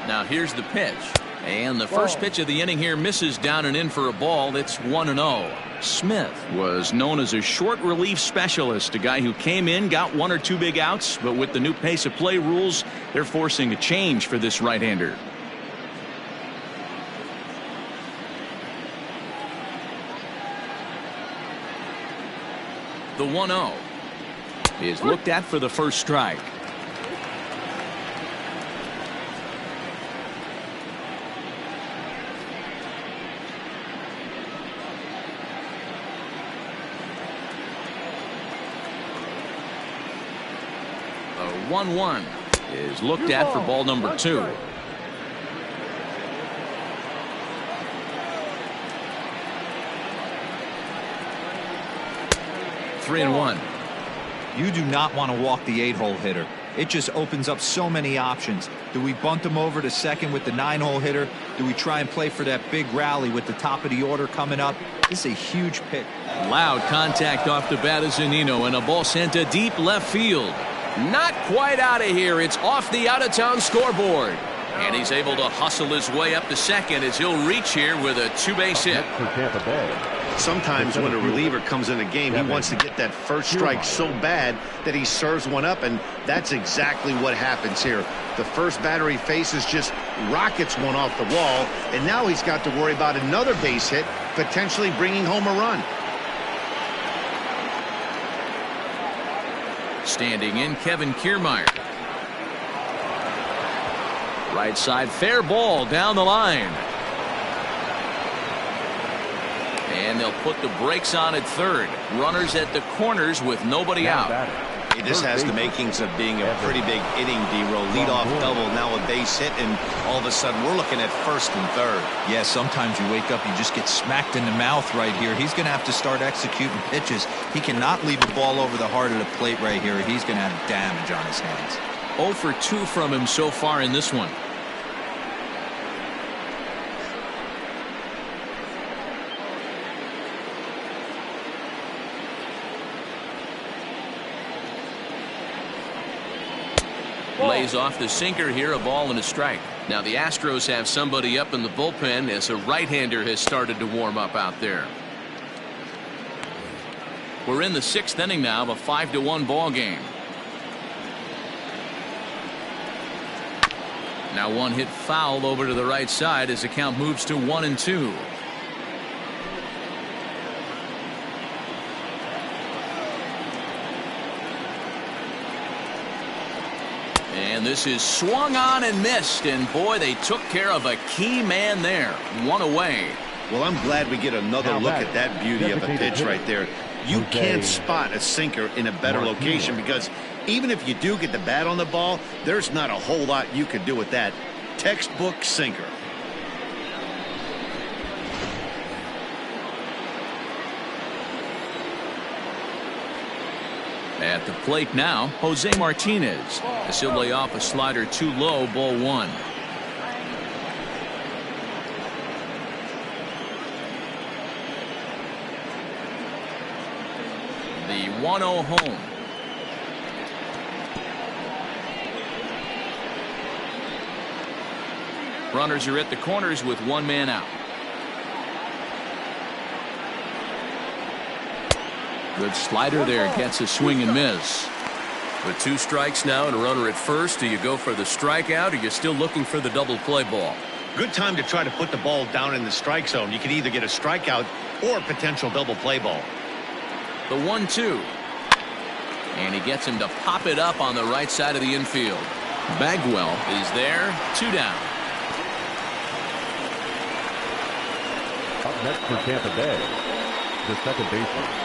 Now here's the pitch. And the first pitch of the inning here misses down and in for a ball. It's 1-0. Smith was known as a short relief specialist, a guy who came in, got 1 or 2 big outs, but with the new pace of play rules, they're forcing a change for this right-hander. The 1-0 is looked at for the first strike. The 1-1 is looked at for ball number 2. 3-1. You do not want to walk the 8-hole hitter. It just opens up so many options. Do we bunt him over to second with the 9-hole hitter? Do we try and play for that big rally with the top of the order coming up? This is a huge pick. Loud contact off the bat of Zunino, and a ball sent to deep left field. Not quite out of here. It's off the out-of-town scoreboard. And he's able to hustle his way up to second as he'll reach here with a 2-base hit. For Tampa Bay. Sometimes when a reliever comes in a game, he wants to get that first strike so bad that he serves one up, and that's exactly what happens here. The first batter he faces just rockets one off the wall, and now he's got to worry about another base hit, potentially bringing home a run. Standing in, Kevin Kiermeier. Right side, fair ball down the line. And they'll put the brakes on at third. Runners at the corners with nobody out. This has the makings of being a pretty big inning, D-Row. Leadoff double, now a base hit, and all of a sudden we're looking at first and third. Yeah, sometimes you wake up, you just get smacked in the mouth right here. He's going to have to start executing pitches. He cannot leave the ball over the heart of the plate right here. He's going to have damage on his hands. 0 for 2 from him so far in this one. Lays off the sinker here, a ball and a strike. Now the Astros have somebody up in the bullpen as a right-hander has started to warm up out there. We're in the 6th inning now of a 5-1 ball game. Now one hit foul over to the right side as the count moves to 1-2. And this is swung on and missed, and boy, they took care of a key man there. One away. Well, I'm glad we get another look at that beauty of a pitch right there. You can't spot a sinker in a better location, because even if you do get the bat on the ball, there's not a whole lot you could do with that. Textbook sinker. At the plate now, Jose Martinez. As he'll lay off a slider too low, ball 1. The 1-0 home. Runners are at the corners with one man out. Good slider there, gets a swing and miss. With 2 strikes now and a runner at first, do you go for the strikeout, or are you still looking for the double play ball? Good time to try to put the ball down in the strike zone. You can either get a strikeout or a potential double play ball. The 1-2. And he gets him to pop it up on the right side of the infield. Bagwell is there, 2 down. Up next for Tampa Bay, the second baseman,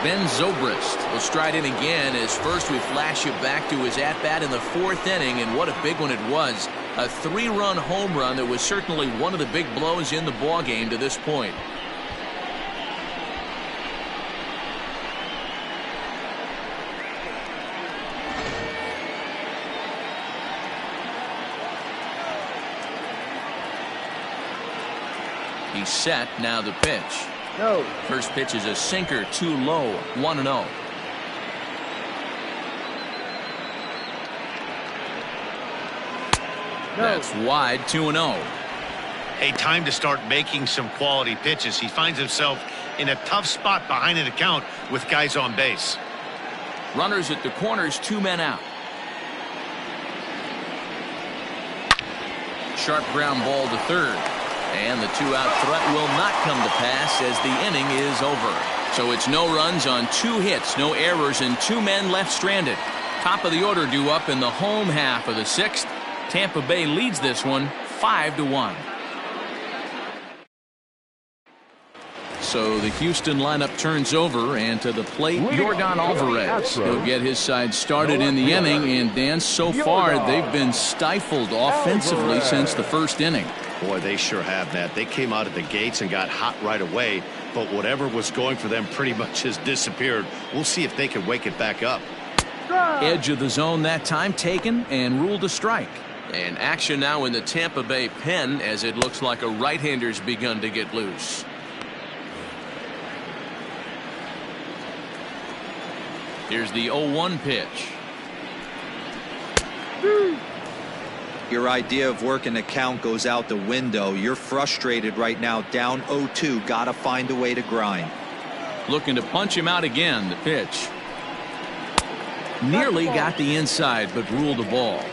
Ben Zobrist will stride in again as first we flash you back to his at-bat in the 4th inning, and what a big one it was. A 3-run home run that was certainly one of the big blows in the ballgame to this point. He's set, now the pitch. No. First pitch is a sinker, too low, 1-0. That's wide, 2-0. Hey, time to start making some quality pitches. He finds himself in a tough spot behind an account with guys on base. Runners at the corners, 2 men out. Sharp ground ball to third. And the 2-out threat will not come to pass as the inning is over. So it's no runs on 2 hits, no errors, and 2 men left stranded. Top of the order due up in the home half of the 6th. Tampa Bay leads this one 5-1. So the Houston lineup turns over, and to the plate, Jorgon Alvarez. He'll get his side started in the inning, and Dan, so far they've been stifled offensively since the 1st inning. Boy, they sure have, Matt. They came out of the gates and got hot right away, but whatever was going for them pretty much has disappeared. We'll see if they can wake it back up. Edge of the zone that time taken and ruled a strike. And action now in the Tampa Bay pen as it looks like a right-hander's begun to get loose. Here's the 0-1 pitch. Your idea of working the count goes out the window. You're frustrated right now, down 0-2. Got to find a way to grind. Looking to punch him out again. The pitch. Nearly got the inside, but ruled a ball.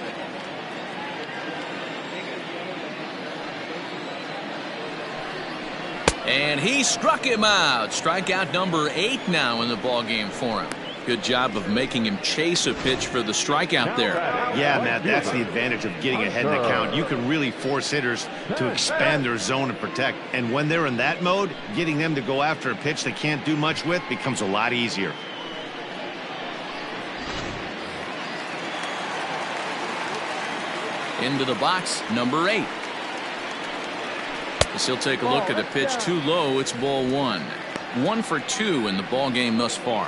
And he struck him out. Strikeout number 8 now in the ballgame for him. Good job of making him chase a pitch for the strikeout there. Yeah, Matt, that's the advantage of getting ahead in the count. You can really force hitters to expand their zone and protect. And when they're in that mode, getting them to go after a pitch they can't do much with becomes a lot easier. Into the box, number 8. As he'll take a look at a pitch too low, it's ball 1. 1 for 2 in the ball game thus far.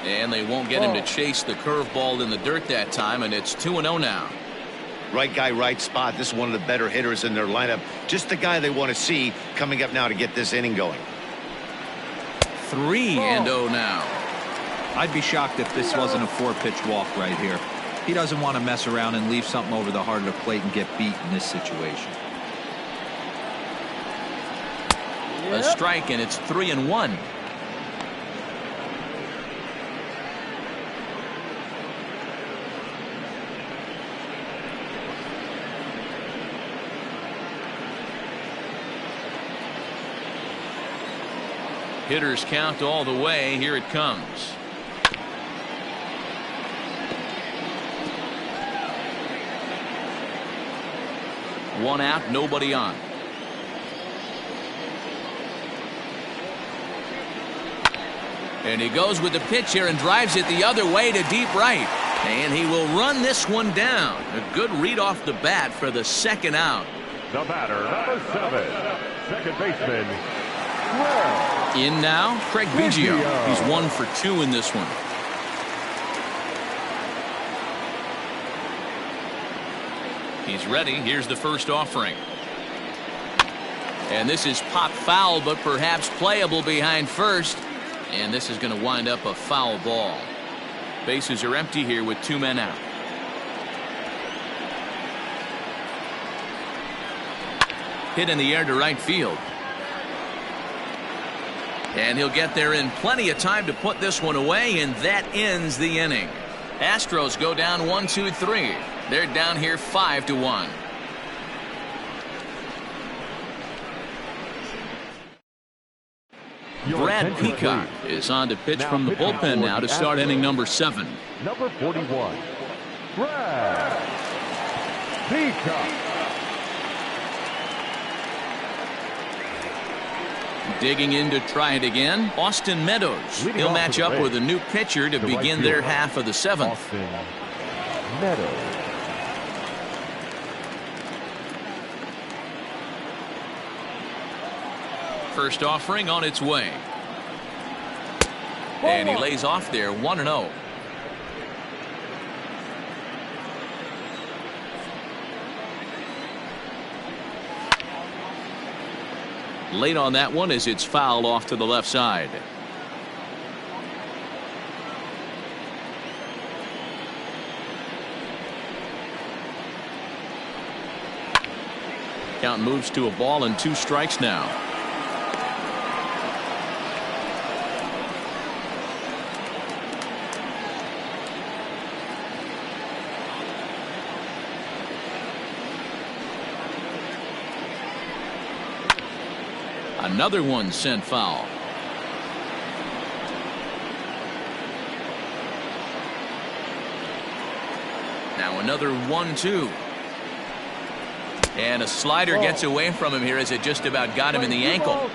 And they won't get him to chase the curveball in the dirt that time, and it's 2-0 now. Right guy, right spot. This is one of the better hitters in their lineup. Just the guy they want to see coming up now to get this inning going. 3-0 now. I'd be shocked if this wasn't a 4-pitch walk right here. He doesn't want to mess around and leave something over the heart of the plate and get beat in this situation. A strike, and it's 3-1. Hitters count all the way. Here it comes. One out, nobody on. And he goes with the pitch here and drives it the other way to deep right. And he will run this one down. A good read off the bat for the second out. The batter, number 7, second baseman. In now, Craig Biggio. He's 1 for 2 in this one. He's ready. Here's the first offering. And this is pop foul, but perhaps playable behind first. And this is going to wind up a foul ball. Bases are empty here with 2 men out. Hit in the air to right field. And he'll get there in plenty of time to put this one away, and that ends the inning. Astros go down 1-2-3. They're down here 5-1. Brad Peacock is on to pitch from the bullpen now to start inning number 7. Number 41, Brad Peacock. Digging in to try it again, Austin Meadows. He'll match up with a new pitcher to begin their half of the 7th. Austin Meadows. First offering on its way. And he lays off there 1-0. Late on that one as it's fouled off to the left side. Count moves to a ball and 2 strikes now. Another one sent foul. Now another 1-2. And a slider gets away from him here as it just about got him in the ankle.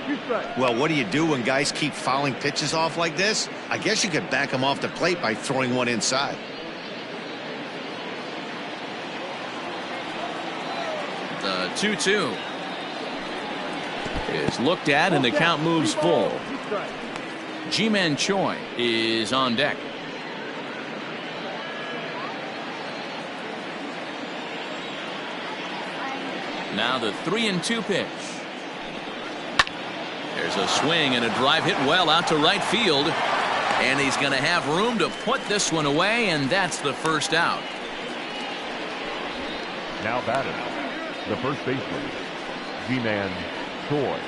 Well, what do you do when guys keep fouling pitches off like this? I guess you could back them off the plate by throwing one inside. The 2-2 is looked at and the count moves full. Ji-Man Choi is on deck. Now the 3-2 pitch. There's a swing and a drive hit well out to right field. And he's going to have room to put this one away, and that's the first out. Now batting, the first baseman, Ji-Man Choi.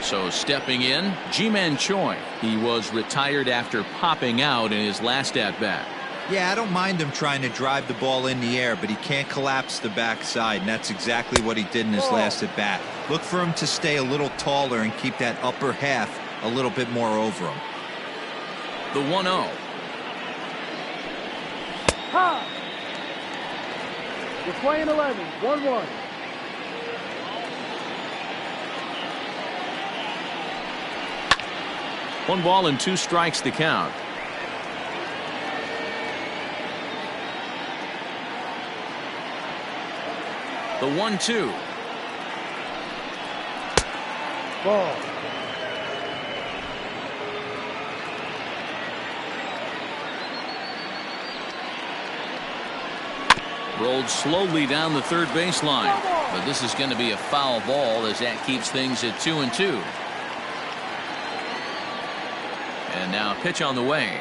So stepping in, Ji-Man Choi. He was retired after popping out in his last at-bat. Yeah, I don't mind him trying to drive the ball in the air, but he can't collapse the backside, and that's exactly what he did in his last at-bat. Look for him to stay a little taller and keep that upper half a little bit more over him. The 1-0. Ha! You're playing 11, 1-1. One ball and 2 strikes to count. The 1-2. Ball. Rolled slowly down the third baseline, but this is going to be a foul ball as that keeps things at 2-2. And now a pitch on the way.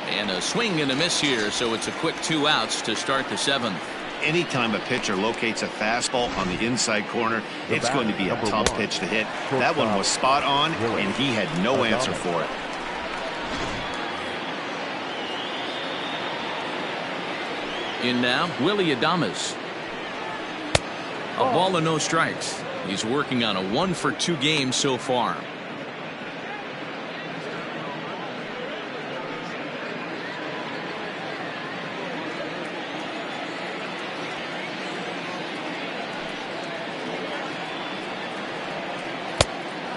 And a swing and a miss here, so it's a quick 2 outs to start the 7th. Anytime a pitcher locates a fastball on the inside corner, it's going to be a tough pitch to hit. That one was spot on, and he had no answer for it. In now, Willie Adames. A ball and no strikes. He's working on a 1-for-2 game so far.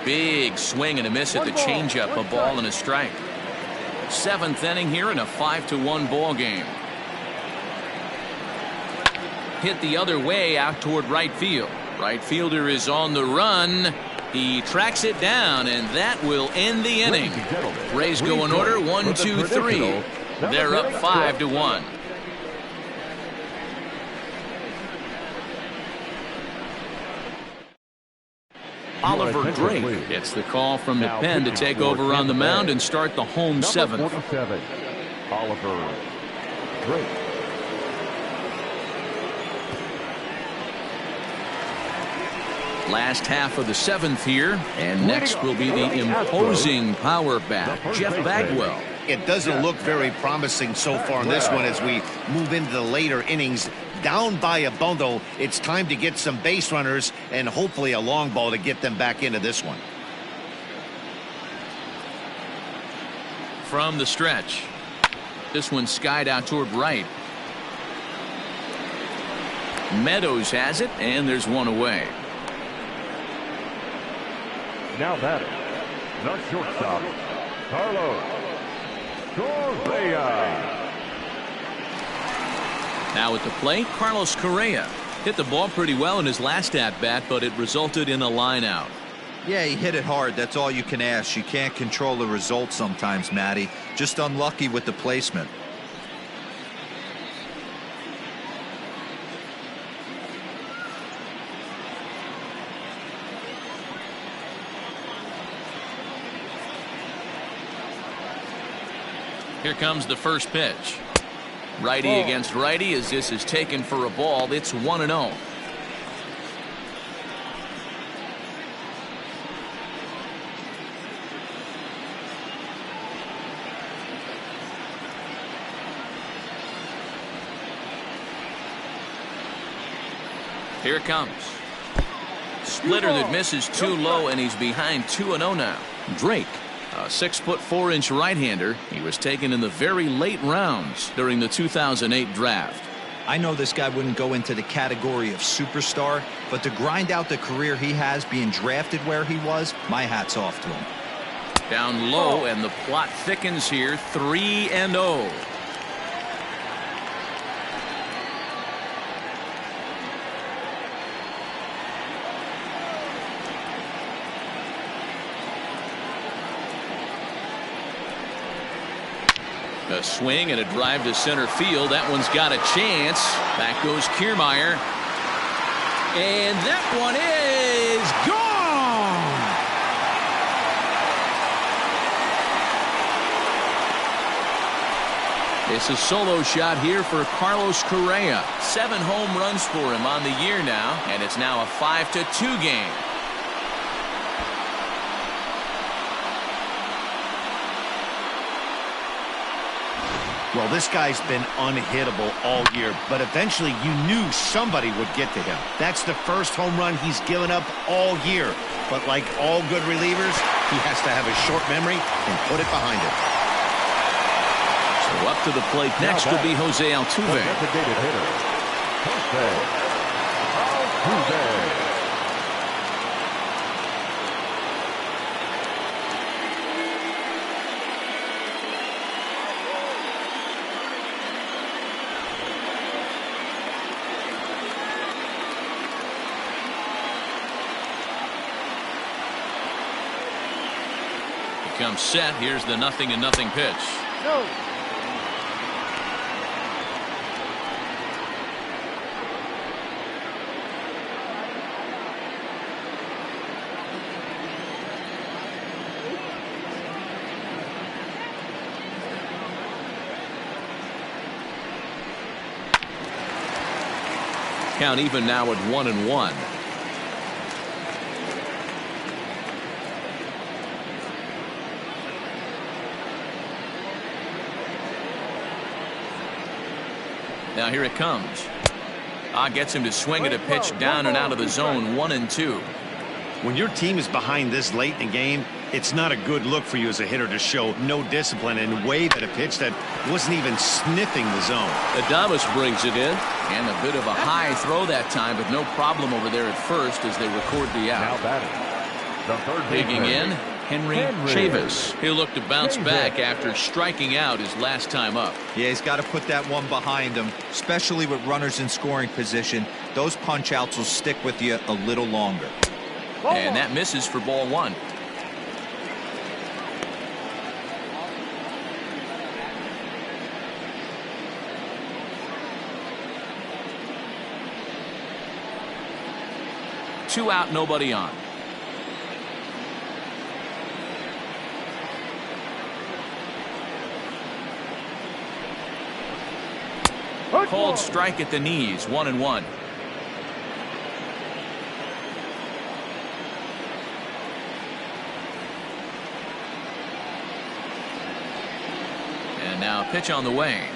Big swing and a miss at the changeup, a ball and a strike. 7th inning here in a 5-1 ball game. Hit the other way out toward right field. Right fielder is on the run. He tracks it down, and that will end the inning. Rays go in order 1, 2, 3. They're up 5-1. Oliver Drake gets the call from the pen to take over on the mound and start the home 7th. Oliver Drake. Last half of the 7th here, and next will be the imposing power bat, Jeff Bagwell. It doesn't look very promising so far in this one as we move into the later innings. Down by a bundle, it's time to get some base runners and hopefully a long ball to get them back into this one. From the stretch, this one skied out toward right. Meadows has it, and there's one away. Now batting, the shortstop, Carlos Correa. Now at the plate, Carlos Correa hit the ball pretty well in his last at-bat, but it resulted in a line out. Yeah, he hit it hard. That's all you can ask. You can't control the result sometimes, Matty. Just unlucky with the placement. Here comes the first pitch. Righty against righty as this is taken for a ball. It's 1-0. Here it comes. Splitter that misses too low, and he's behind 2-0 now. Drake, a 6'4" right-hander. He was taken in the very late rounds during the 2008 draft. I know this guy wouldn't go into the category of superstar, but to grind out the career he has being drafted where he was, my hat's off to him. Down low, and the plot thickens here. 3-0. A swing and a drive to center field. That one's got a chance. Back goes Kiermeier. And that one is gone. It's a solo shot here for Carlos Correa. 7 home runs for him on the year now, and it's now a 5-2 game. Well, this guy's been unhittable all year, but eventually you knew somebody would get to him. That's the first home run he's given up all year. But like all good relievers, he has to have a short memory and put it behind him. So up to the plate next will be Jose Altuve. Designated hitter, Jose Altuve. Comes set. Here's the 0-0 pitch. No. Count even now at 1-1. Now here it comes. Gets him to swing at a pitch down and out of the zone. 1-2. When your team is behind this late in the game, it's not a good look for you as a hitter to show no discipline and wave at a pitch that wasn't even sniffing the zone. Adames brings it in. And a bit of a high throw that time, but no problem over there at first as they record the out. Now batting, the third Digging baseman, in, Henry Chavis. He'll look to bounce back after striking out his last time up. Yeah, he's got to put that one behind him, especially with runners in scoring position. Those punch outs will stick with you a little longer. And that misses for ball 1. Two out, nobody on. Called strike at the knees. 1-1. And now pitch on the way.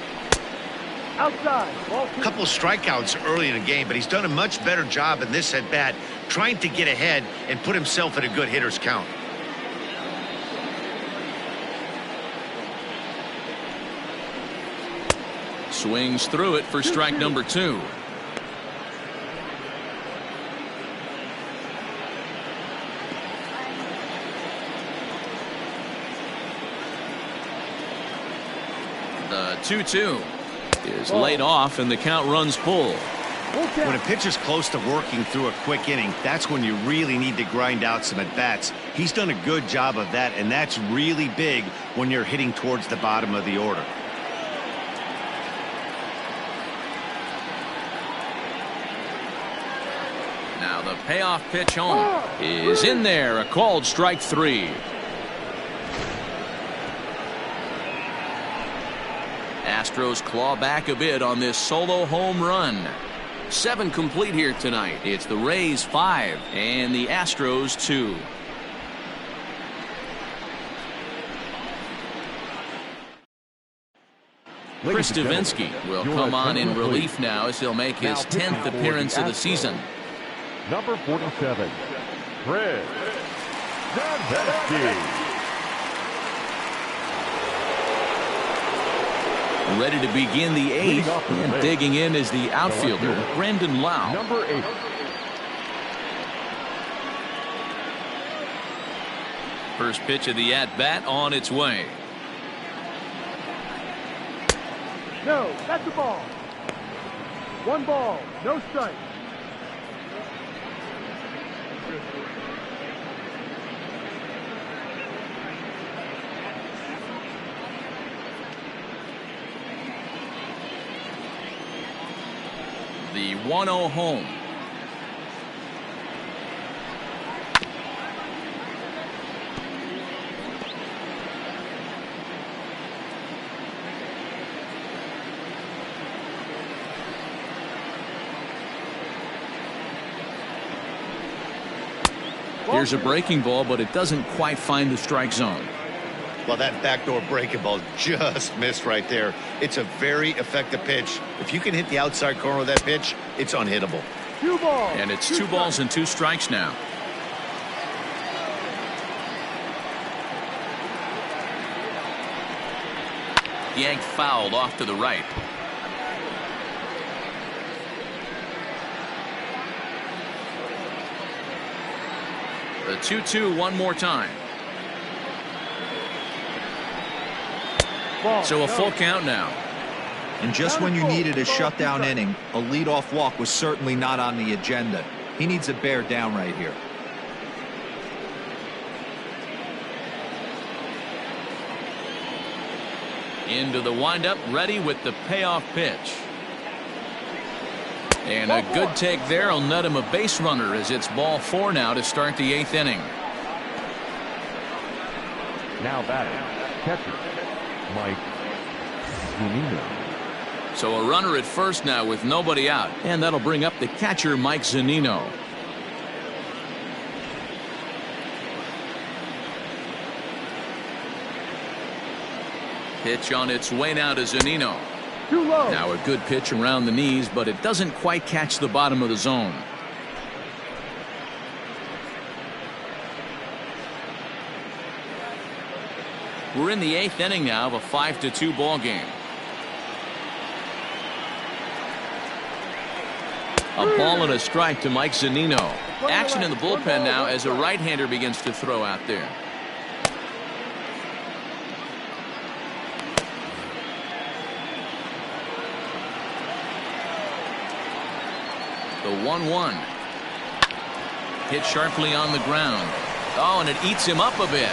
Outside. A couple strikeouts early in the game, but he's done a much better job in this at bat trying to get ahead and put himself in a good hitter's count. Swings through it for strike number 2. The 2-2 is laid off and the count runs full. When a pitcher's close to working through a quick inning, that's when you really need to grind out some at-bats. He's done a good job of that, and that's really big when you're hitting towards the bottom of the order. Now the payoff pitch home is in there. A called strike 3. Astros claw back a bit on this solo home run. 7 complete here tonight. It's the Rays 5 and the Astros 2. Chris Davinsky will come on in relief now as he'll make his 10th appearance of the season. Number 47, Chris Davinsky. Ready to begin the eighth, and digging in is the outfielder, Brandon Lau. Number 8. First pitch of the at-bat on its way. No, that's a ball. 1 ball, no strike. The 1-0 home. Here's a breaking ball, but it doesn't quite find the strike zone. Well, that backdoor breaking ball just missed right there. It's a very effective pitch. If you can hit the outside corner of that pitch, it's unhittable. 2 balls. And it's 2 balls and 2 strikes now. Yanked fouled off to the right. The 2-2 one more time. Ball, So a full count now. And just when you needed a shutdown inning, a leadoff walk was certainly not on the agenda. He needs to bear down right here. Into the windup, ready with the payoff pitch. And a good take there will net him a base runner as it's ball 4 now to start the 8th inning. Now batting, catcher, Mike Zunino. So a runner at first now with nobody out, and that'll bring up the catcher, Mike Zunino. Pitch on its way now to Zunino. Too low. Now a good pitch around the knees, but it doesn't quite catch the bottom of the zone. We're in the 8th inning now of a 5-2 ball game. A ball and a strike to Mike Zunino. Action in the bullpen now as a right-hander begins to throw out there. The 1-1. Hit sharply on the ground. Oh, and it eats him up a bit.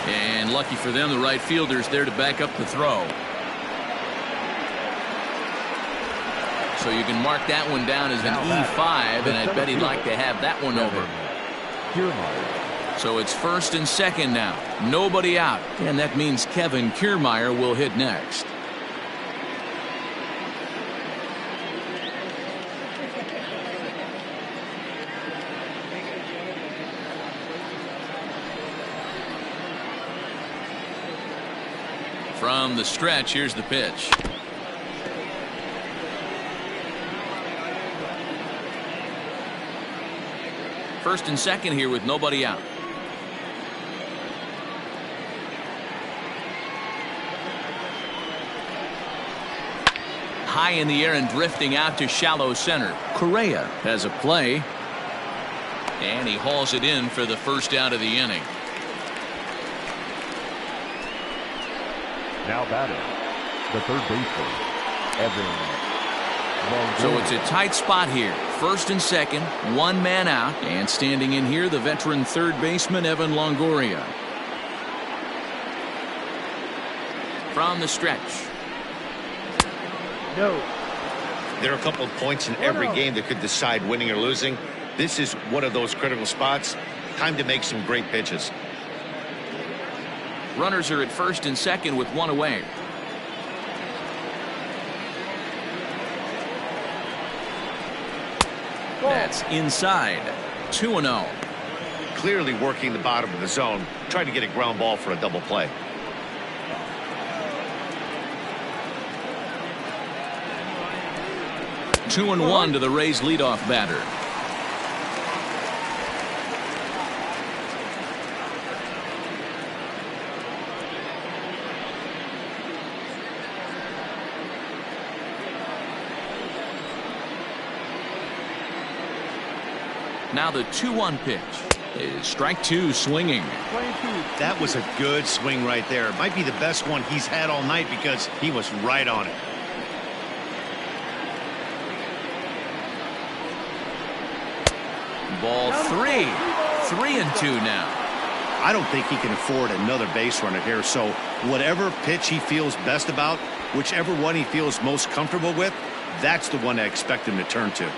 And lucky for them, the right fielder's there to back up the throw. So you can mark that one down as an E5, and I bet he'd like to have that one over. Kiermeier. So it's first and second now. Nobody out. And that means Kevin Kiermeier will hit next. From the stretch, here's the pitch. First and second here with nobody out. High in the air and drifting out to shallow center. Correa has a play. And he hauls it in for the first out of the inning. Now batting, the third baseman, Evan. So it's a tight spot here. First and second, 1 man out, and standing in here, the veteran third baseman, Evan Longoria. From the stretch. No. There are a couple of points in every game that could decide winning or losing. This is one of those critical spots. Time to make some great pitches. Runners are at first and second with 1 away. That's inside. 2-0. Clearly working the bottom of the zone, trying to get a ground ball for a double play. Two and one to the Rays leadoff batter. Now the 2-1 pitch is strike 2 swinging. That was a good swing right there. It might be the best one he's had all night because he was right on it. Ball 3. 3-2 now. I don't think he can afford another base runner here, so whatever pitch he feels best about, whichever one he feels most comfortable with, that's the one I expect him to turn to.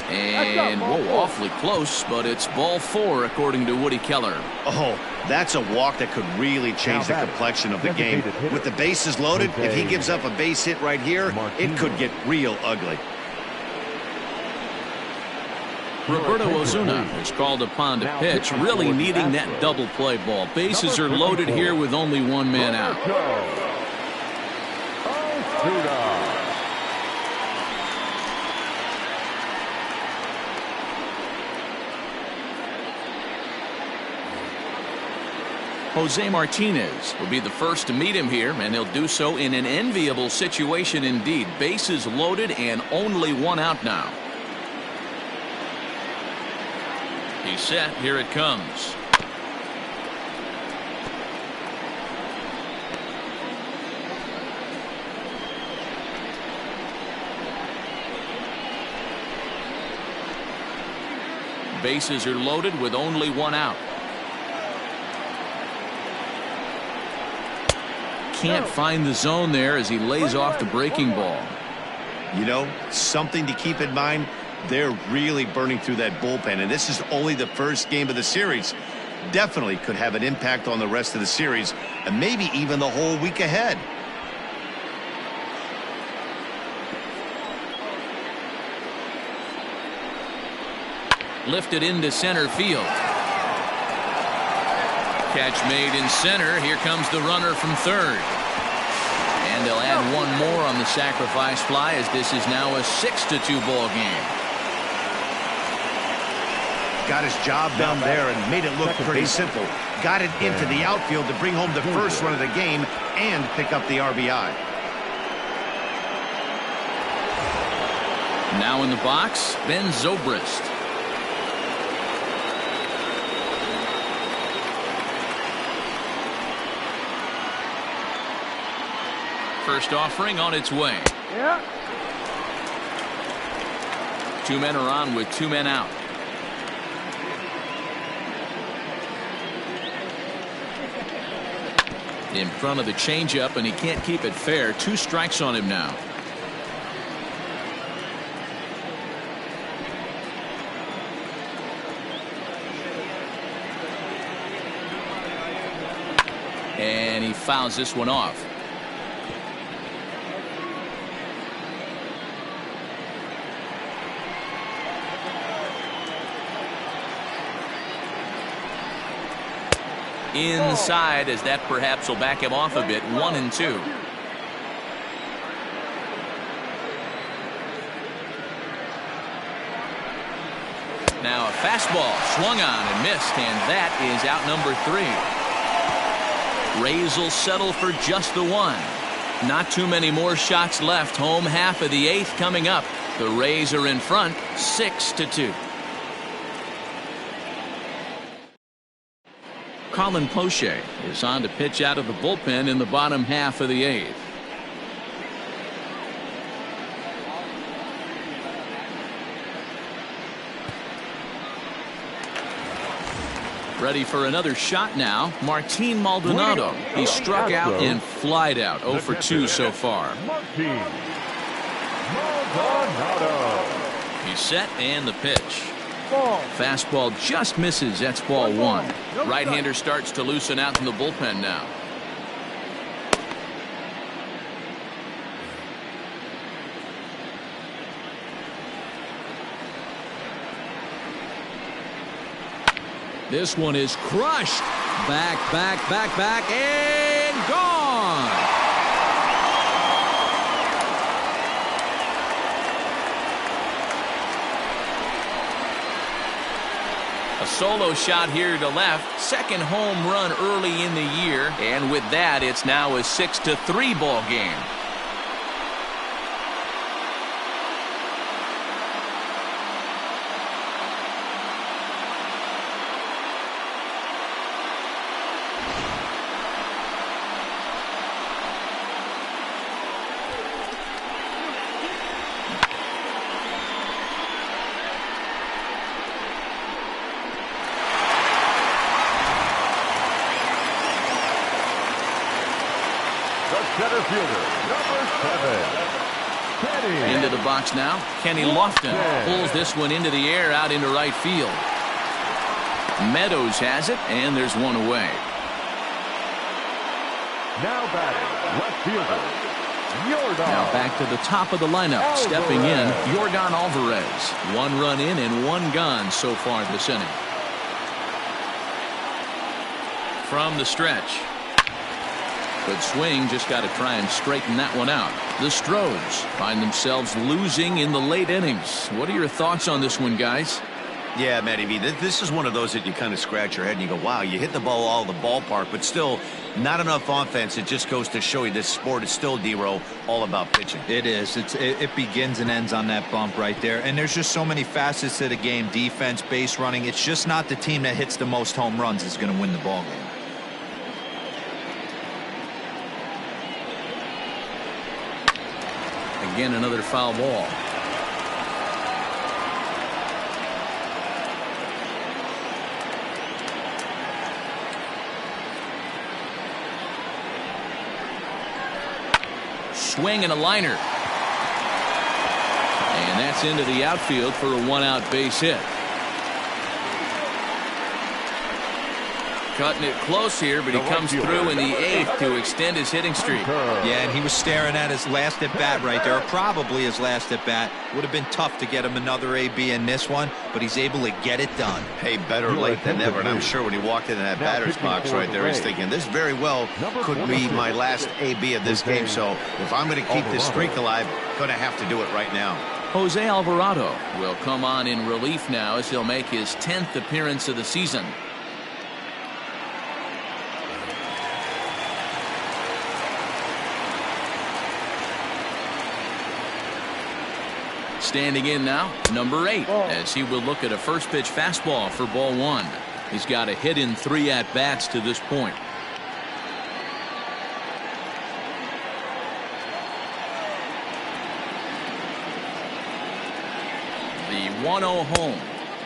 And whoa, awfully close, but it's ball 4 according to Woody Keller. Oh, that's a walk that could really change the complexion of the game. With the bases loaded, if he gives up a base hit right here, it could get real ugly. Roberto Ozuna is called upon to pitch, really needing that double play ball. Bases are loaded here with only one man out. Jose Martinez will be the first to meet him here, and he'll do so in an enviable situation indeed. Bases loaded and only one out now. He's set. Here it comes. Bases are loaded with only one out. Can't find the zone there as he lays off the breaking ball. You know, something to keep in mind, they're really burning through that bullpen, and this is only the first game of the series. Definitely could have an impact on the rest of the series, and maybe even the whole week ahead. Lifted into center field. Catch made in center. Here comes the runner from third. And they'll add one more on the sacrifice fly as this is now a 6-2 ball game. Got his job done there and made it look pretty simple. Got it into the outfield to bring home the first run of the game and pick up the RBI. Now in the box, Ben Zobrist. First offering on its way. Yeah. 2 men are on with 2 men out. In front of the changeup, and he can't keep it fair. 2 strikes on him now. And he fouls this one off. Inside, as that perhaps will back him off a bit. 1-2. Now a fastball swung on and missed, and that is out number 3. Rays will settle for just the 1. Not too many more shots left. Home half of the 8th coming up. The Rays are in front 6-2. Colin Poche is on to pitch out of the bullpen in the bottom half of the 8th. Ready for another shot now. Martin Maldonado. He struck out and flied out. 0 for 2 so far. Martin Maldonado. He's set and the pitch. Ball. Fastball just misses. That's ball 1. Right-hander starts to loosen out in the bullpen now. This one is crushed. Back, and gone. A solo shot here to left. Second home run early in the year. And with that, it's now a 6-3 ball game. center fielder, number 7. Kenny. Into the box now. Kenny Lofton pulls this one into the air out into right field. Meadows has it, and there's one away. Now batting, left fielder, Jorgon. Now back to the top of the lineup. Alvarez. Stepping in, Jorgon Alvarez. 1 run in and 1 gone so far this inning. From the stretch. Good swing, just got to try and straighten that one out. The Astros find themselves losing in the late innings. What are your thoughts on this one, guys? Yeah, Matty B, this is one of those that you kind of scratch your head and you go, wow, you hit the ball all the ballpark, but still not enough offense. It just goes to show you this sport is still, D-Row, all about pitching. It is. It begins and ends on that bump right there. And there's just so many facets to the game. Defense, base running. It's just not the team that hits the most home runs is going to win the ball game. Again, another foul ball. Swing and a liner. And that's into the outfield for a 1-out base hit. Cutting it close here, but he comes through in the 8th to extend his hitting streak. Yeah, and he was staring at his last at bat right there, or probably his last at bat. Would have been tough to get him another AB in this one, but he's able to get it done. Hey, better late than never. And I'm sure when he walked into that batter's box right there, he's thinking, this very well could be my last AB of this game. So if I'm going to keep this streak alive, going to have to do it right now. Jose Alvarado will come on in relief now as he'll make his 10th appearance of the season. Standing in now, number 8, as he will look at a first pitch fastball for ball 1. He's got a hit in 3 at-bats to this point. The 1-0 home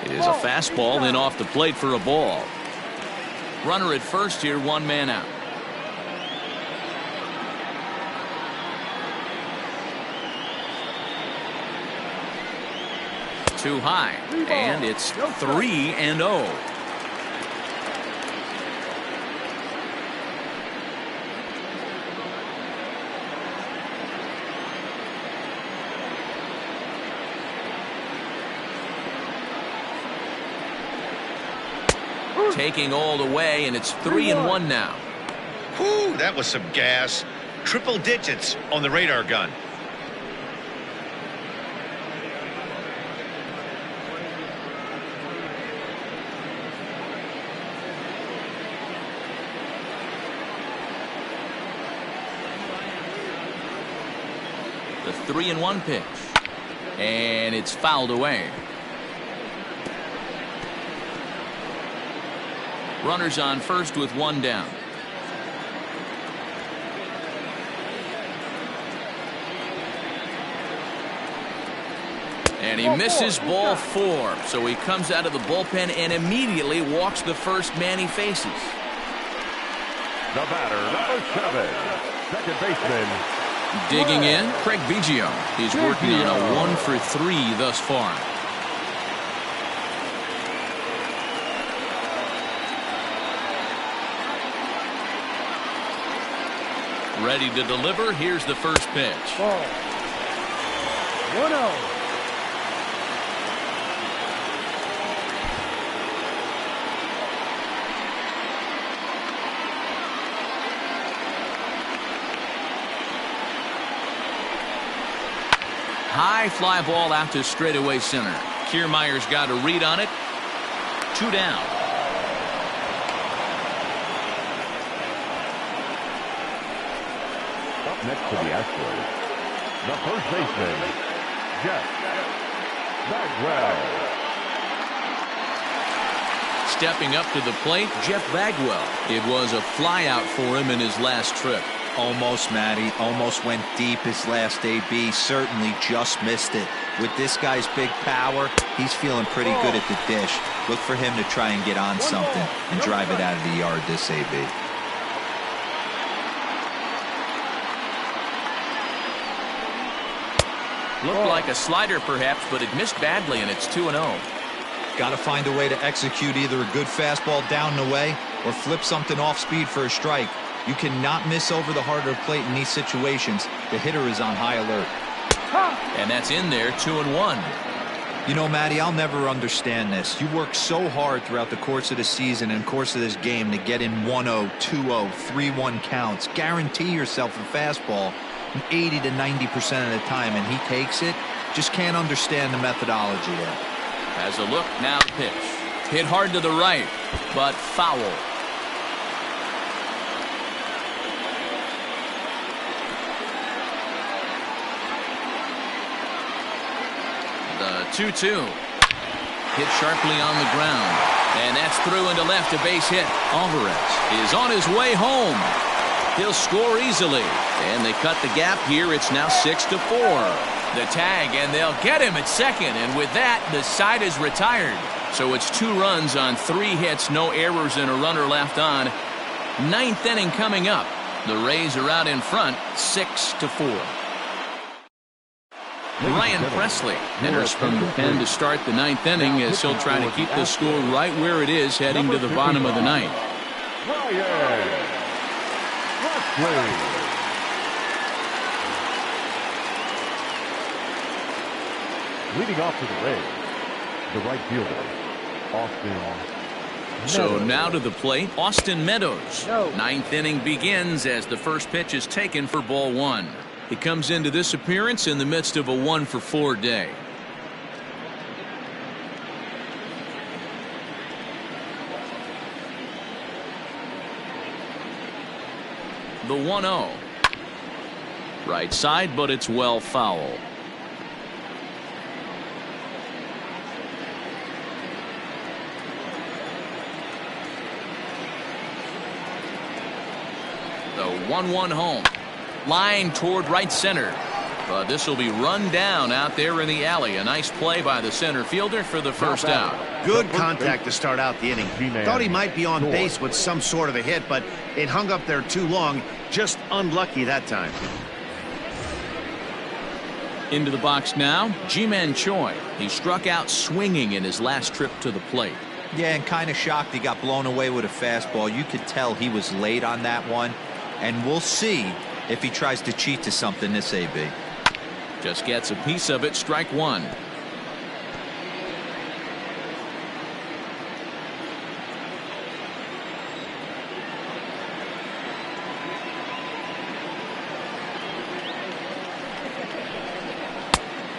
is a fastball, then off the plate for a ball. Runner at first here, 1 man out. Too high, and it's 3-0. Taking all the way, and it's 3-1 now. Whew, that was some gas. Triple digits on the radar gun. The 3-1 pitch, and it's fouled away. Runners on first with 1 down. And he misses ball 4, so he comes out of the bullpen and immediately walks the first man he faces. The batter, number 7, second baseman. Digging in, Craig Biggio. He's working on a 1 for 3 thus far. Ready to deliver. Here's the first pitch. Ball. 1-0. High fly ball out to straightaway center. Kiermeier's got a read on it. 2 down. Up next to the Astros, the first baseman, Jeff Bagwell. Stepping up to the plate, Jeff Bagwell. It was a fly out for him in his last trip. Almost, Matty. Almost went deep his last AB. Certainly just missed it. With this guy's big power, he's feeling pretty good at the dish. Look for him to try and get on something and drive it out of the yard this AB. Looked like a slider perhaps, but it missed badly, and it's 2-0. Got to find a way to execute either a good fastball down and away or flip something off speed for a strike. You cannot miss over the heart of the plate in these situations. The hitter is on high alert. And that's in there, 2-1. You know, Matty, I'll never understand this. You work so hard throughout the course of the season and course of this game to get in 1-0, 2-0, 3-1 counts. Guarantee yourself a fastball 80 to 90% of the time, and he takes it. Just can't understand the methodology there. Has a look, now the pitch. Hit hard to the right, but foul. The 2-2. Hit sharply on the ground. And that's through into left, a base hit. Alvarez is on his way home. He'll score easily. And they cut the gap here. It's now 6-4. The tag, and they'll get him at second. And with that, the side is retired. So it's 2 runs on 3 hits, no errors, and a runner left on. 9th inning coming up. The Rays are out in front, 6-4. Ryan Presley enters from the pen to start the 9th inning as he'll try to keep the score right where it is heading to the bottom of the 9th. Leading off to the Rays, the right fielder, Austin Meadows. So now to the plate, Austin Meadows. 9th inning begins as the first pitch is taken for ball 1. He comes into this appearance in the midst of a 1-for-4 day. The 1-0. Right side, but it's well foul. The 1-1 home. Line toward right center. But this will be run down out there in the alley. A nice play by the center fielder for the first out. Good contact to start out the inning. Thought he might be on base with some sort of a hit, but it hung up there too long. Just unlucky that time. Into the box now, Ji-Man Choi. He struck out swinging in his last trip to the plate. Yeah, and kind of shocked he got blown away with a fastball. You could tell he was late on that one. And we'll see if he tries to cheat to something this AB. Just gets a piece of it, strike 1.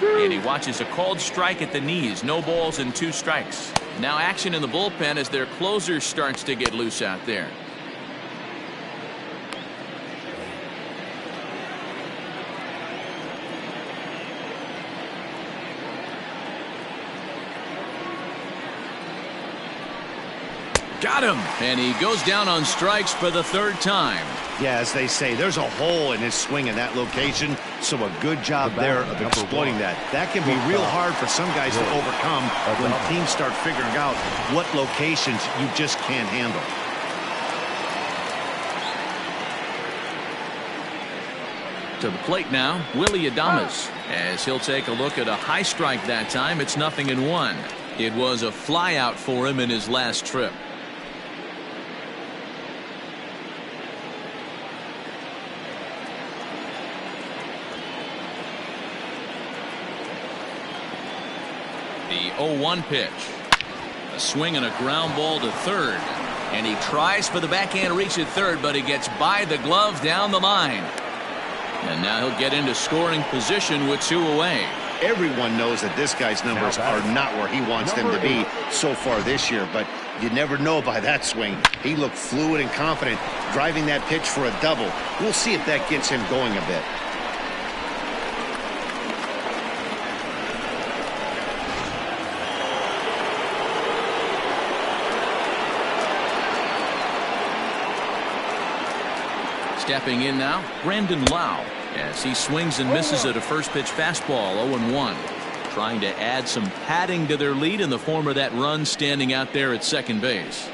And he watches a called strike at the knees. No balls and 2 strikes. Now action in the bullpen as their closer starts to get loose out there. Got him, and he goes down on strikes for the 3rd time. Yeah, as they say, there's a hole in his swing in that location, so a good job there of exploiting that. That can be real hard for some guys to overcome when teams start figuring out what locations you just can't handle. To the plate now, Willie Adames, as he'll take a look at a high strike that time. It's 0-1. It was a fly out for him in his last trip. The 0-1 pitch. A swing and a ground ball to third. And he tries for the backhand reach at third, but he gets by the glove down the line. And now he'll get into scoring position with 2 away. Everyone knows that this guy's numbers are not where he wants them to be so far this year, but you never know by that swing. He looked fluid and confident, driving that pitch for a double. We'll see if that gets him going a bit. Stepping in now, Brandon Lau, as he swings and misses at a first pitch fastball, 0-1. Trying to add some padding to their lead in the form of that run standing out there at second base.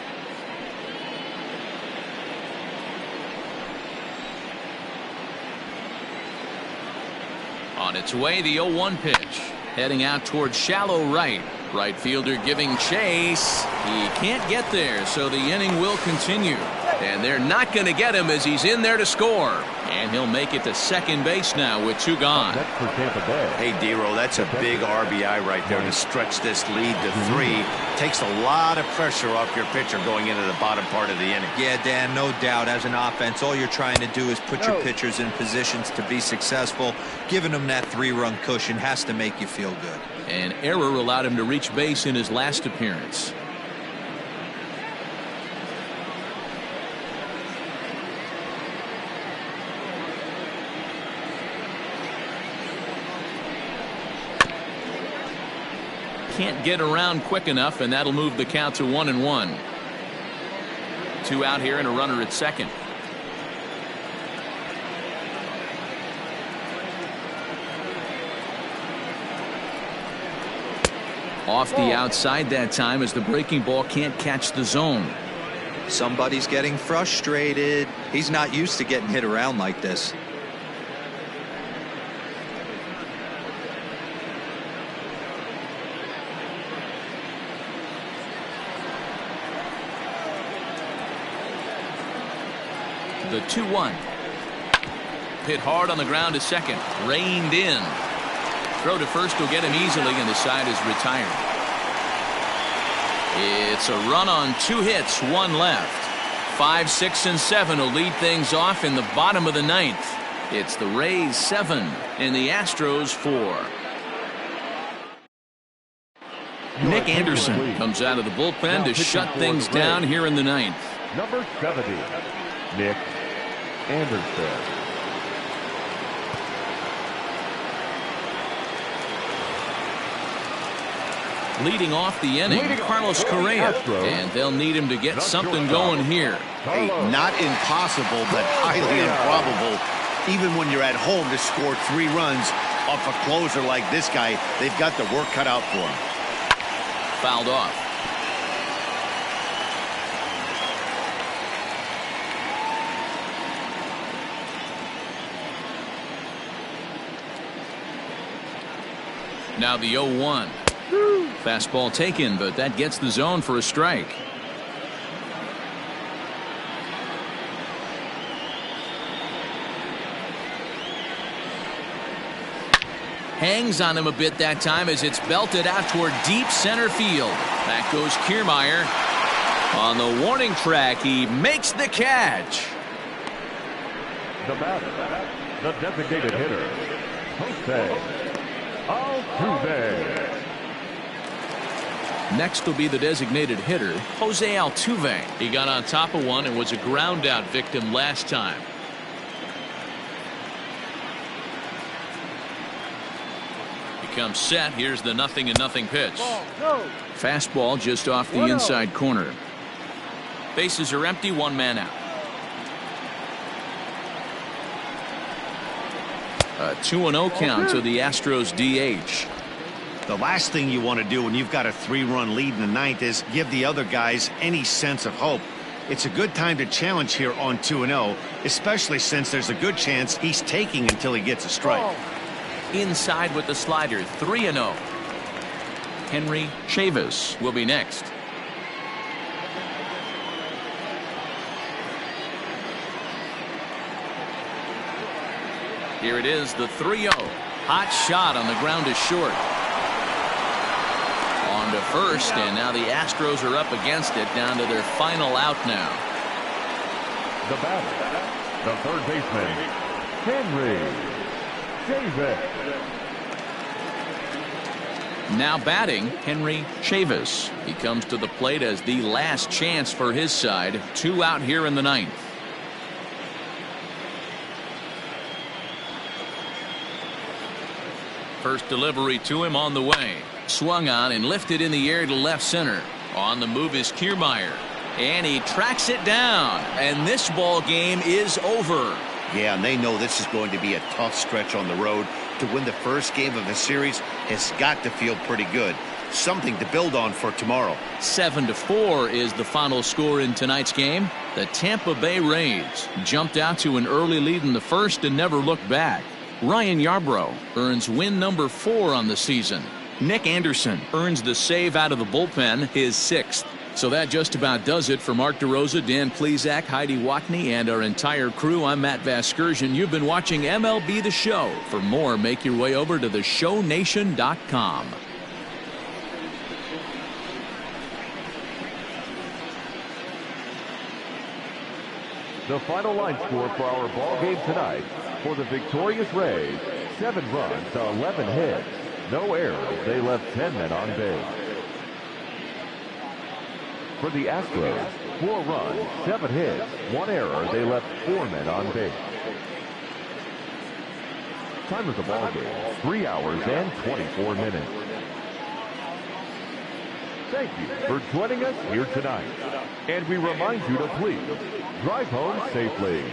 On its That's away the 0-1 pitch. Heading out towards shallow right. Right fielder giving chase. He can't get there, so the inning will continue. And they're not going to get him as he's in there to score. And he'll make it to second base now with 2 gone. That's for Tampa Bay. Hey, D-Row, that's a big RBI right there to stretch this lead to 3. Takes a lot of pressure off your pitcher going into the bottom part of the inning. Yeah, Dan, no doubt. As an offense, all you're trying to do is put your pitchers in positions to be successful. Giving them that 3-run cushion has to make you feel good. An error allowed him to reach base in his last appearance. Can't get around quick enough, and that'll move the count to 1-1. 2 out here and a runner at second. Off the outside that time as the breaking ball can't catch the zone. Somebody's getting frustrated. He's not used to getting hit around like this. The 2-1. Hit hard on the ground to second. Reined in. Throw to first will get him easily, and the side is retired. It's a run on 2 hits, 1 left. 5, 6, and 7 will lead things off in the bottom of the 9th. It's the Rays 7 and the Astros 4. Nick Anderson comes out of the bullpen to shut things down here in the 9th. Number 70, Nick Anderson. Leading off the inning, Carlos Correa, and they'll need him to get something going here. Hey, not impossible, but highly improbable. Even when you're at home to score 3 runs off a closer like this guy, they've got the work cut out for him. Fouled off. Now the 0-1. Fastball taken, but that gets the zone for a strike. Hangs on him a bit that time as it's belted out toward deep center field. Back goes Kiermeier. On the warning track, he makes the catch. The batter, the designated hitter, Jose Altuve. Next will be the designated hitter, Jose Altuve. He got on top of one and was a ground out victim last time. He comes set. Here's the 0-0 pitch. Fastball just off the inside corner. Bases are empty, 1 man out. A 2-0 count to the Astros DH. The last thing you want to do when you've got a 3-run lead in the 9th is give the other guys any sense of hope. It's a good time to challenge here on 2-0, especially since there's a good chance he's taking until he gets a strike. Inside with the slider, 3-0. Henry Chavis will be next. Here it is, the 3-0. Hot shot on the ground is short. On to first, and now the Astros are up against it, down to their final out now. The batter, the third baseman, Henry Chavis. Now batting, Henry Chavis. He comes to the plate as the last chance for his side. 2 out here in the 9th. First delivery to him on the way. Swung on and lifted in the air to left center. On the move is Kiermeier. And he tracks it down. And this ball game is over. Yeah, and they know this is going to be a tough stretch on the road. To win the first game of the series has got to feel pretty good. Something to build on for tomorrow. 7-4 is the final score in tonight's game. The Tampa Bay Rays jumped out to an early lead in the first and never looked back. Ryan Yarbrough earns win number 4 on the season. Nick Anderson earns the save out of the bullpen, his 6th. So that just about does it for Mark DeRosa, Dan Plesac, Heidi Watney, and our entire crew. I'm Matt Vasgersian. You've been watching MLB The Show. For more, make your way over to theshownation.com. The final line score for our ball game tonight: for the victorious Rays, 7 runs, 11 hits, no errors. They left 10 men on base. For the Astros, 4 runs, 7 hits, 1 error. They left 4 men on base. Time of the ball game, 3 hours and 24 minutes. Thank you for joining us here tonight. And we remind you to please drive home safely.